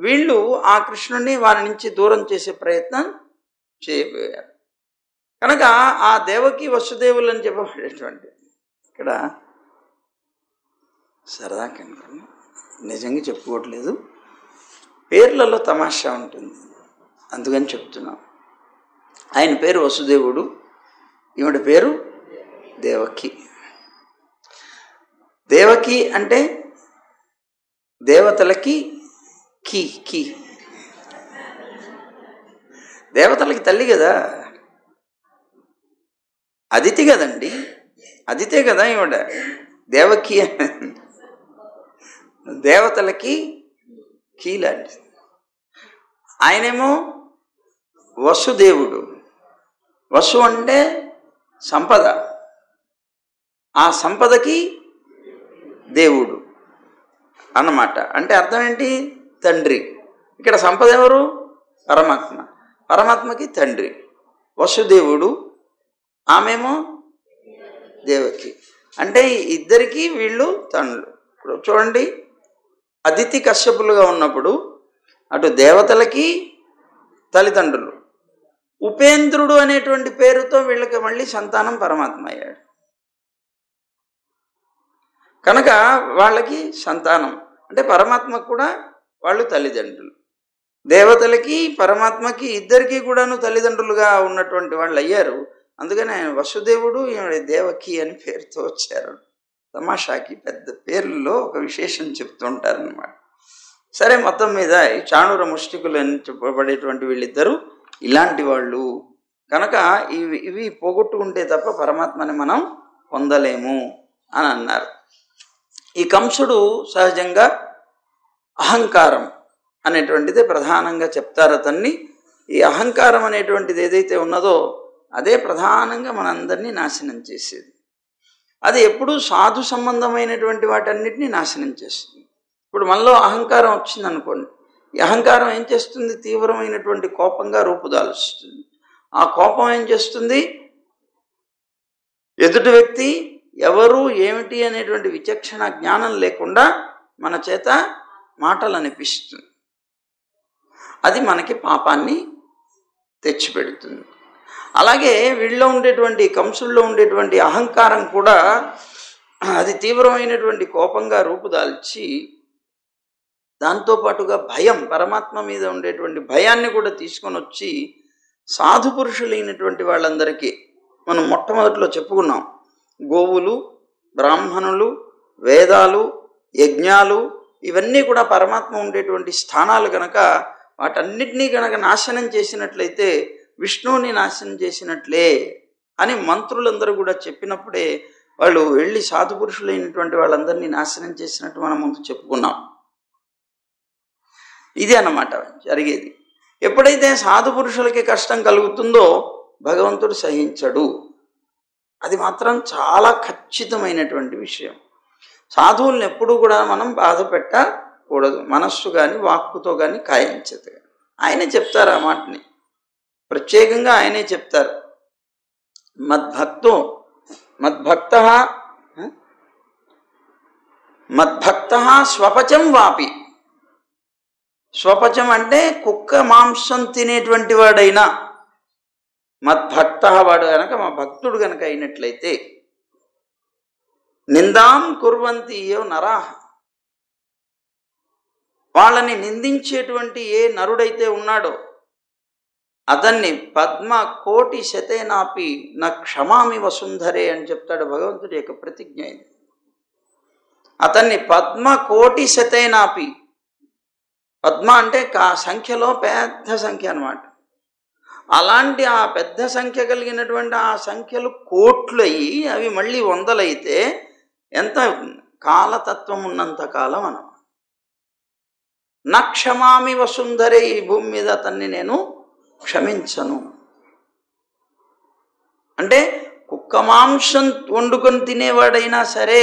వీళ్ళు ఆ కృష్ణుడిని వారి నుంచి దూరం చేసే ప్రయత్నం చేయబోయారు. కనుక ఆ దేవకీ వసుదేవులు అని చెప్పబడేటువంటి, ఇక్కడ సరదా కనుక నిజంగా చెప్పుకోవట్లేదు, పేర్లలో తమాషా ఉంటుంది, అందుకని చెప్తున్నాం. ఆయన పేరు వసుదేవుడు, ఈవిడ పేరు దేవకి. దేవకి అంటే దేవతలకి కీ దేవతలకి తల్లి కదా, అదితి కదండి, అదితే కదా ఈవిడ దేవకి. దేవతలకి కీలాంటి. ఆయనేమో వసుదేవుడు. వసు అంటే సంపద, ఆ సంపదకి దేవుడు అన్నమాట. అంటే అర్థం ఏంటి? తండ్రి. ఇక్కడ సంపద ఎవరు? పరమాత్మ. పరమాత్మకి తండ్రి వసుదేవుడు, ఆమెమో దేవకి. అంటే ఇద్దరికి వీళ్ళు తండ్రులు. ఇప్పుడు చూడండి, అదితి కశ్యపులుగా ఉన్నప్పుడు అటు దేవతలకి తల్లిదండ్రులు, ఉపేంద్రుడు అనేటువంటి పేరుతో వీళ్ళకి మళ్ళీ సంతానం పరమాత్మ అయ్యాడు. కనుక వాళ్ళకి సంతానం అంటే పరమాత్మకు కూడా వాళ్ళు తల్లిదండ్రులు. దేవతలకి పరమాత్మకి ఇద్దరికీ కూడాను తల్లిదండ్రులుగా ఉన్నటువంటి వాళ్ళు అయ్యారు. అందుకని ఆయన వసుదేవుడు, ఈమె దేవకి అని పేరుతో వచ్చారు. తమాషాకి పెద్ద పేర్లలో ఒక విశేషం చెప్తుంటారనమాట. సరే, మొత్తం మీద ఈ చాణూర ముష్టికులు అని చెప్పబడేటువంటి వీళ్ళిద్దరూ ఇలాంటి వాళ్ళు. కనుక ఇవి పోగొట్టుకుంటే తప్ప పరమాత్మని మనం పొందలేము అని అన్నారు. ఈ కంసుడు సహజంగా అహంకారం అనేటువంటిదే ప్రధానంగా చెప్తారు అతన్ని. ఈ అహంకారం అనేటువంటిది ఏదైతే ఉన్నదో అదే ప్రధానంగా మనందరినీ నాశనం చేసేది. అది ఎప్పుడూ సాధు సంబంధమైనటువంటి వాటన్నిటినీ నాశనం చేస్తుంది. ఇప్పుడు మనలో అహంకారం వచ్చింది అనుకోండి, ఈ అహంకారం ఏం చేస్తుంది? తీవ్రమైనటువంటి కోపంగా రూపుదాలుస్తుంది. ఆ కోపం ఏం చేస్తుంది? ఎదుటి వ్యక్తి ఎవరు ఏమిటి అనేటువంటి విచక్షణ జ్ఞానం లేకుండా మన చేత మాటలు అనిపిస్తుంది. అది మనకి పాపాన్ని తెచ్చిపెడుతుంది. అలాగే వీళ్ళలో ఉండేటువంటి కంసుల్లో ఉండేటువంటి అహంకారం కూడా అది తీవ్రమైనటువంటి కోపంగా రూపుదాల్చి దాంతోపాటుగా భయం, పరమాత్మ మీద ఉండేటువంటి భయాన్ని కూడా తీసుకొని వచ్చి సాధు పురుషులైనటువంటి వాళ్ళందరికీ మనం మొట్టమొదటిలో చెప్పుకున్నాం, గోవులు, బ్రాహ్మణులు, వేదాలు, యజ్ఞాలు ఇవన్నీ కూడా పరమాత్మ ఉండేటువంటి స్థానాలు కనుక వాటన్నిటినీ కనుక నాశనం చేసినట్లయితే విష్ణువుని నాశనం చేసినట్లే అని మంత్రులందరూ కూడా చెప్పినప్పుడే వాళ్ళు వెళ్ళి సాధు పురుషులైనటువంటి వాళ్ళందరినీ నాశనం చేసినట్టు మనం ముందు చెప్పుకున్నాం. ఇది అన్నమాట జరిగేది. ఎప్పుడైతే సాధు పురుషులకి కష్టం కలుగుతుందో భగవంతుడు సహించడు. అది మాత్రం చాలా ఖచ్చితమైనటువంటి విషయం. సాధువులను ఎప్పుడూ కూడా మనం బాధ పెట్టకూడదు, మనస్సు కానీ వాక్కుతో కానీ కాయించదు. ఆయన చెప్తారు ఆ మాటని. ప్రత్యేకంగా ఆయనే చెప్తారు. మద్భక్త స్వపచం వాపి. స్వపచం అంటే కుక్క మాంసం తినేటువంటి వాడైనా, మద్భక్త వాడు గనక, మా భక్తుడు గనక అయినట్లయితే, నిందాం కుర్వంతి యో నరాహ, వాళ్ళని నిందించేటువంటి ఏ నరుడైతే ఉన్నాడో అతన్ని పద్మ కోటి శతేనాపి నా క్షమామి వసుంధరే అని చెప్తాడు భగవంతుడి యొక్క ప్రతిజ్ఞ. ఇది అతన్ని పద్మ కోటి శతేనాపి, పద్మ అంటే సంఖ్యలో పెద్ద సంఖ్య అన్నమాట. అలాంటి ఆ పెద్ద సంఖ్య కలిగినటువంటి ఆ సంఖ్యలు కోట్లయి అవి మళ్ళీ వందలైతే ఎంత కాలతత్వం ఉన్నంత కాలం అన్నమాట. నా క్షమామి వసుంధరే, ఈ భూమి మీద అతన్ని నేను క్షమించను. అంటే కుక్క మాంసం వండుకొని తినేవాడైనా సరే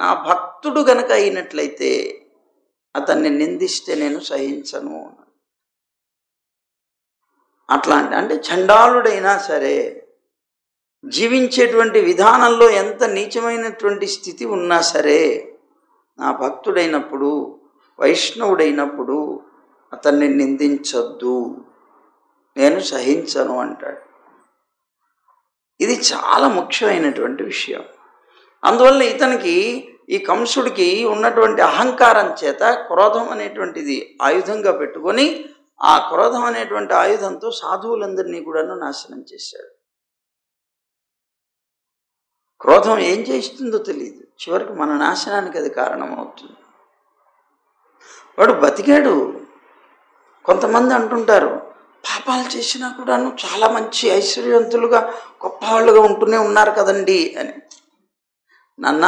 నా భక్తుడు గనక అయినట్లయితే అతన్ని నిందిస్తే నేను సహించను. అంటే చండాలుడైనా సరే, జీవించేటువంటి విధానంలో ఎంత నీచమైనటువంటి స్థితి ఉన్నా సరే, నా భక్తుడైనప్పుడు, వైష్ణవుడైనప్పుడు అతన్ని నిందించొద్దు, నేను సహించను అంటాడు. ఇది చాలా ముఖ్యమైనటువంటి విషయం. అందువల్ల ఇతనికి, ఈ కంసుడికి ఉన్నటువంటి అహంకారం చేత క్రోధం అనేటువంటిది ఆయుధంగా పెట్టుకొని ఆ క్రోధం అనేటువంటి ఆయుధంతో సాధువులందరినీ కూడా నాశనం చేశాడు. క్రోధం ఏం చేస్తుందో తెలియదు, చివరికి మన నాశనానికి అది కారణమవుతుంది. వాడు బతికాడు. కొంతమంది అంటుంటారు, పాపాలు చేసినా కూడాను చాలా మంచి ఐశ్వర్యవంతులుగా గొప్పవాళ్ళుగా ఉంటూనే ఉన్నారు కదండి అని. నాన్న,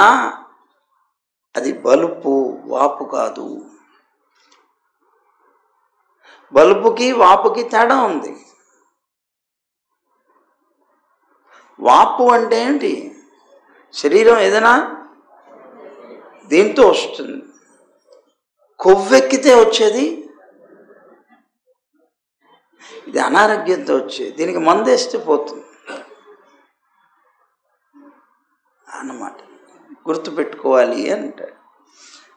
అది బలుపు, వాపు కాదు. బలుపుకి వాపుకి తేడా ఉంది. వాపు అంటే ఏంటి? శరీరం ఏదైనా దీంతో వస్తుంది. కొవ్వెక్కితే వచ్చేది ఇది అనారోగ్యంతో వచ్చేది. దీనికి మందేస్తే పోతుంది అన్నమాట. గుర్తుపెట్టుకోవాలి అంటాడు.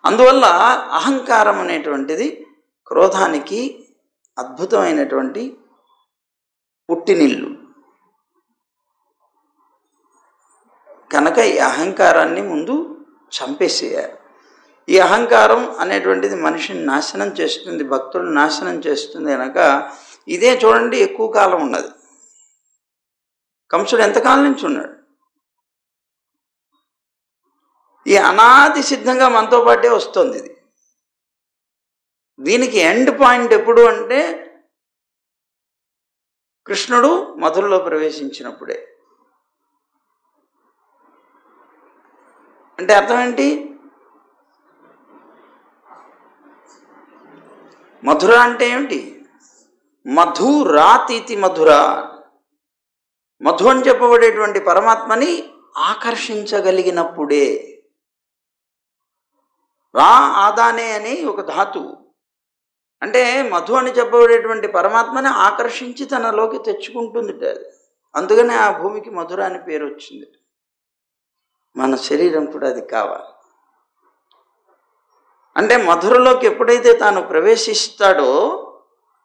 అందువల్ల అహంకారం అనేటువంటిది క్రోధానికి అద్భుతమైనటువంటి పుట్టినిల్లు. కనుక ఈ అహంకారాన్ని ముందు చంపేసేయాలి. ఈ అహంకారం అనేటువంటిది మనిషిని నాశనం చేస్తుంది, భక్తులను నాశనం చేస్తుంది. కనుక ఇదే చూడండి, ఎక్కువ కాలం ఉన్నది. కంసుడు ఎంతకాలం నుంచి ఉన్నాడు? ఈ అనాది సిద్ధంగా మనతో పాటే వస్తుంది ఇది. దీనికి ఎండ్ పాయింట్ ఎప్పుడు అంటే కృష్ణుడు మధురలో ప్రవేశించినప్పుడే. అంటే అర్థం ఏంటి? మధుర అంటే ఏమిటి? మధురాతీతి మధుర. మధు అని చెప్పబడేటువంటి పరమాత్మని ఆకర్షించగలిగినప్పుడే. రా ఆదానే అని ఒక ధాతువు. అంటే మధు అని చెప్పబడేటువంటి పరమాత్మని ఆకర్షించి తనలోకి తెచ్చుకుంటుంది అది. అందుకనే ఆ భూమికి మధుర అని పేరు వచ్చింది. మన శరీరం కూడా అది కావాలి. అంటే మధురలోకి ఎప్పుడైతే తాను ప్రవేశిస్తాడో,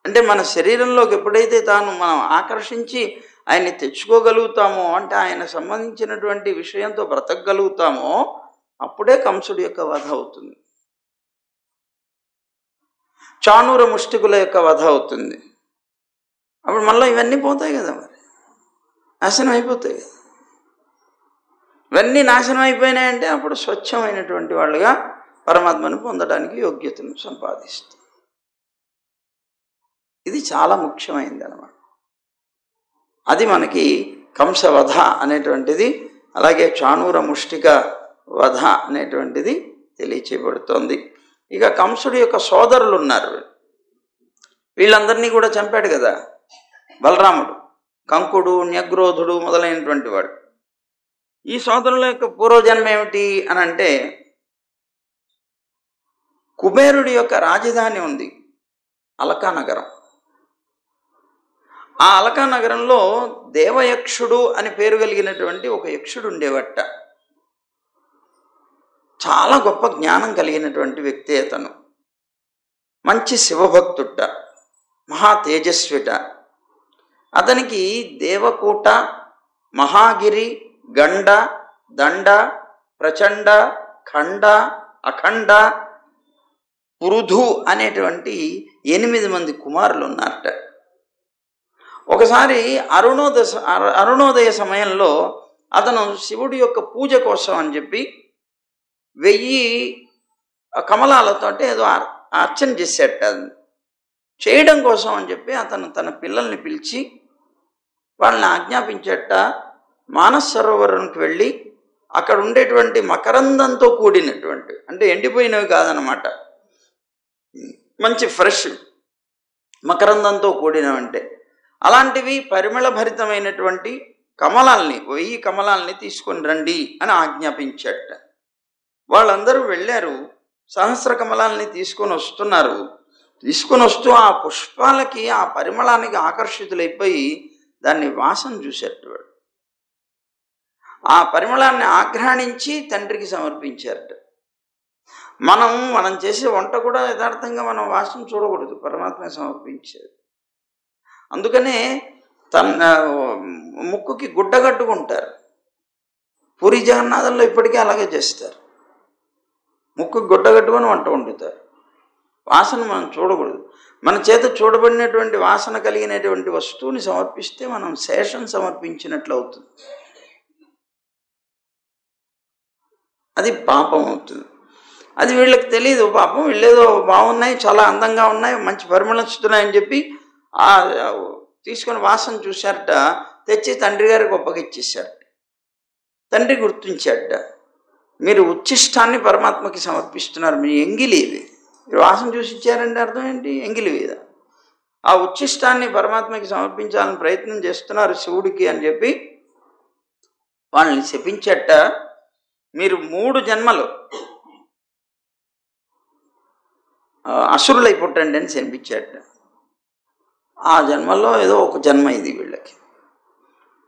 అంటే మన శరీరంలోకి ఎప్పుడైతే మనం ఆకర్షించి ఆయన్ని తెచ్చుకోగలుగుతామో, అంటే ఆయన సంబంధించినటువంటి విషయంతో బ్రతకగలుగుతామో, అప్పుడే కంసుడి యొక్క వధ అవుతుంది. చాణూర ముష్టికుల యొక్క వధ అవుతుంది. అప్పుడు మళ్ళీ ఇవన్నీ పోతాయి కదా, మరి నాశనం అయిపోతాయి కదా. ఇవన్నీ నాశనం అయిపోయినాయంటే అప్పుడు స్వచ్ఛమైనటువంటి వాళ్ళుగా పరమాత్మను పొందడానికి యోగ్యతను సంపాదిస్తుంది. ఇది చాలా ముఖ్యమైనది అన్నమాట. అది మనకి కంస వధ అనేటువంటిది, అలాగే చాణూర ముష్టిక వధ అనేటువంటిది తెలియచేయబడుతోంది. ఇక కంసుడి యొక్క సోదరులు ఉన్నారు. వీళ్ళందరినీ కూడా చంపాడు కదా బలరాముడు. కంకుడు, న్యగ్రోధుడు మొదలైనటువంటి వాడు. ఈ సోదరుల యొక్క పూర్వజన్మ ఏమిటి అని అంటే, కుబేరుడి యొక్క రాజధాని ఉంది అలకా నగరం. ఆ అలకా నగరంలో దేవయక్షుడు అని పేరు కలిగినటువంటి ఒక యక్షుడు ఉండేవట. చాలా గొప్ప జ్ఞానం కలిగినటువంటి వ్యక్తి అతను. మంచి శివభక్తుట, మహా తేజస్విట. అతనికి దేవకూట, మహాగిరి, గండ, దండ, ప్రచండ, ఖండ, అఖండ, పురుధు అనేటువంటి 8 మంది కుమారులు ఉన్నారట. ఒకసారి అరుణోదయ సమయంలో అతను శివుడి యొక్క పూజ కోసం అని చెప్పి 1000 కమలాలతో ఏదో అర్చన చేసేట. చేయడం కోసం అని చెప్పి అతను తన పిల్లల్ని పిలిచి వాళ్ళని ఆజ్ఞాపించేట, మానస సరోవరంకి వెళ్ళి అక్కడ ఉండేటువంటి మకరందంతో కూడినటువంటి, అంటే ఎండిపోయినవి కాదనమాట, మంచి ఫ్రెష్ మకరందంతో కూడినవంటే అలాంటివి పరిమళ భరితమైనటువంటి కమలాల్ని 1000 కమలాల్ని తీసుకొని రండి అని ఆజ్ఞాపించట. వాళ్ళందరూ వెళ్ళారు. సహస్ర కమలాల్ని తీసుకొని వస్తున్నారు. తీసుకొని వస్తూ ఆ పుష్పాలకి, ఆ పరిమళానికి ఆకర్షితులైపోయి దాన్ని వాసన చూసేటవాడు. ఆ పరిమళాన్ని ఆఘ్రాణించి తండ్రికి సమర్పించారట. మనం చేసే వంట కూడా యథార్థంగా మనం వాసన చూడకూడదు, పరమాత్మ సమర్పించేది. అందుకనే తన ముక్కుకి గుడ్డ కట్టుకుంటారు. పూరి జగన్నాథంలో ఇప్పటికీ అలాగే చేస్తారు. ముక్కుకి గుడ్డ కట్టుకొని వంట వండుతారు. వాసన మనం చూడకూడదు. మన చేత చూడబడినటువంటి వాసన కలిగినటువంటి వస్తువుని సమర్పిస్తే మనం శేషం సమర్పించినట్లు అవుతుంది. అది పాపం అవుతుంది. అది వీళ్ళకి తెలియదు. పాపం వీళ్ళేదో బాగున్నాయి, చాలా అందంగా ఉన్నాయి, మంచి పరిమళిస్తున్నాయని చెప్పి తీసుకొని వాసన చూశారట. తెచ్చి తండ్రి గారికి ఒప్పగిచ్చేశారట. తండ్రి గుర్తించారట, మీరు ఉచ్ఛిష్టాన్ని పరమాత్మకి సమర్పిస్తున్నారు, మీ ఎంగిలి ఇది. మీరు వాసన చూసి ఇచ్చారంటే అర్థం ఏంటి? ఎంగిలి మీద ఆ ఉచ్ఛిష్టాన్ని పరమాత్మకి సమర్పించాలని ప్రయత్నం చేస్తున్నారు శివుడికి అని చెప్పి వాళ్ళని శపించట. మీరు 3 జన్మలు అసురులై పుట్టండి అని శపించాట. ఆ జన్మల్లో ఏదో ఒక జన్మ ఇది వీళ్ళకి.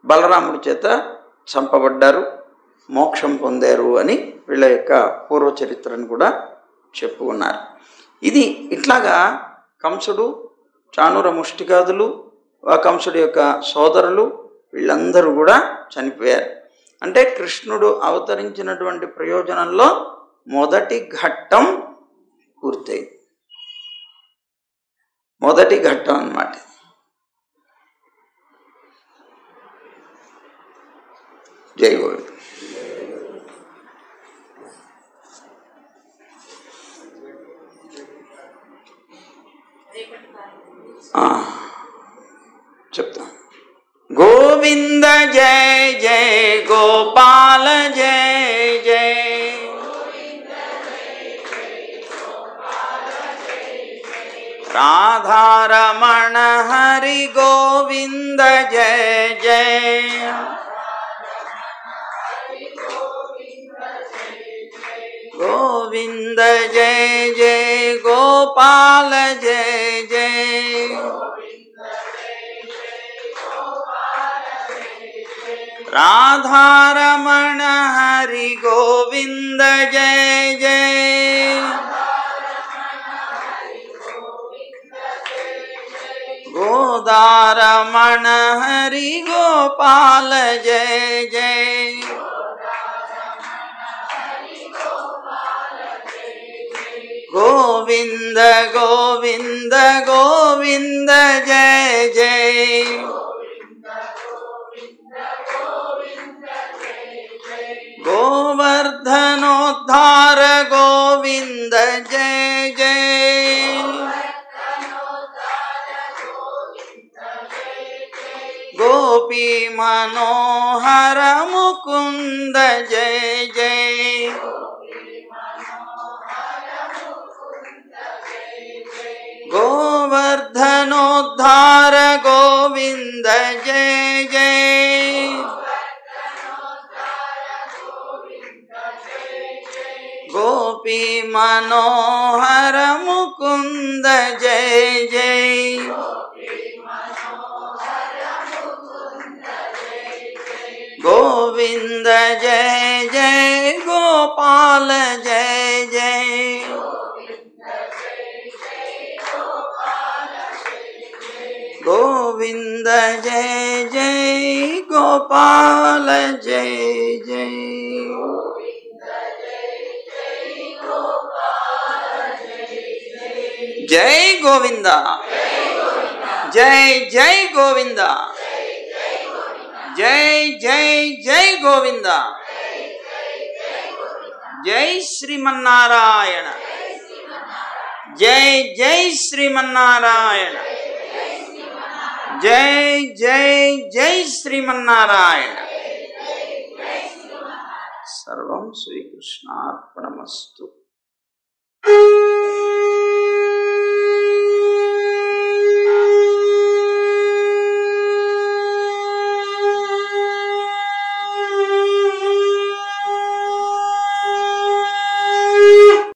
బలరాముడి చేత చంపబడ్డారు, మోక్షం పొందారు అని వీళ్ళ యొక్క పూర్వ చరిత్రను కూడా చెప్పుకున్నారు. ఇది ఇట్లాగా కంసుడు, చాణూర ముష్టికాదులు, కంసుడి యొక్క సోదరులు వీళ్ళందరూ కూడా చనిపోయారు. అంటే కృష్ణుడు అవతరించినటువంటి ప్రయోజనంలో మొదటి ఘట్టం పూర్తయింది. మొదటి ఘట్టం అన్నమాట. జై గోవింద. చెప్తా. గోవింద జయ జయ గోపాల జయ జయ, రాధారమణ హరి గోవింద జయ జయ, గోవింద జయ జయ గోపాల జయ జయ, రాధారమణ హరి గోవింద జయ జయ, గోదారమణ హరి గోపాల జయ జయ, గోవింద గోవింద గోవింద జయ జయ, గోవర్ధనోద్ధార గోవింద జయ జయ, గోపీ మనోహర ముకుంద జయ జయ, గోవర్ధనోద్ధార గోవింద జయ జయ, గోపీ మనోహర ముకుంద జయ జయ, గోవింద జయ జయ గోపాల జయ జయ గోవింద జయ జయ గోపాల జయ జయ జై గోవింద జై జై గోవింద జై జై జై గోవింద జై శ్రీమన్నారాయణ జై జై శ్రీమన్నారాయణ జై జై జై శ్రీమన్నారాయణ. సర్వం శ్రీకృష్ణార్పణమస్తు.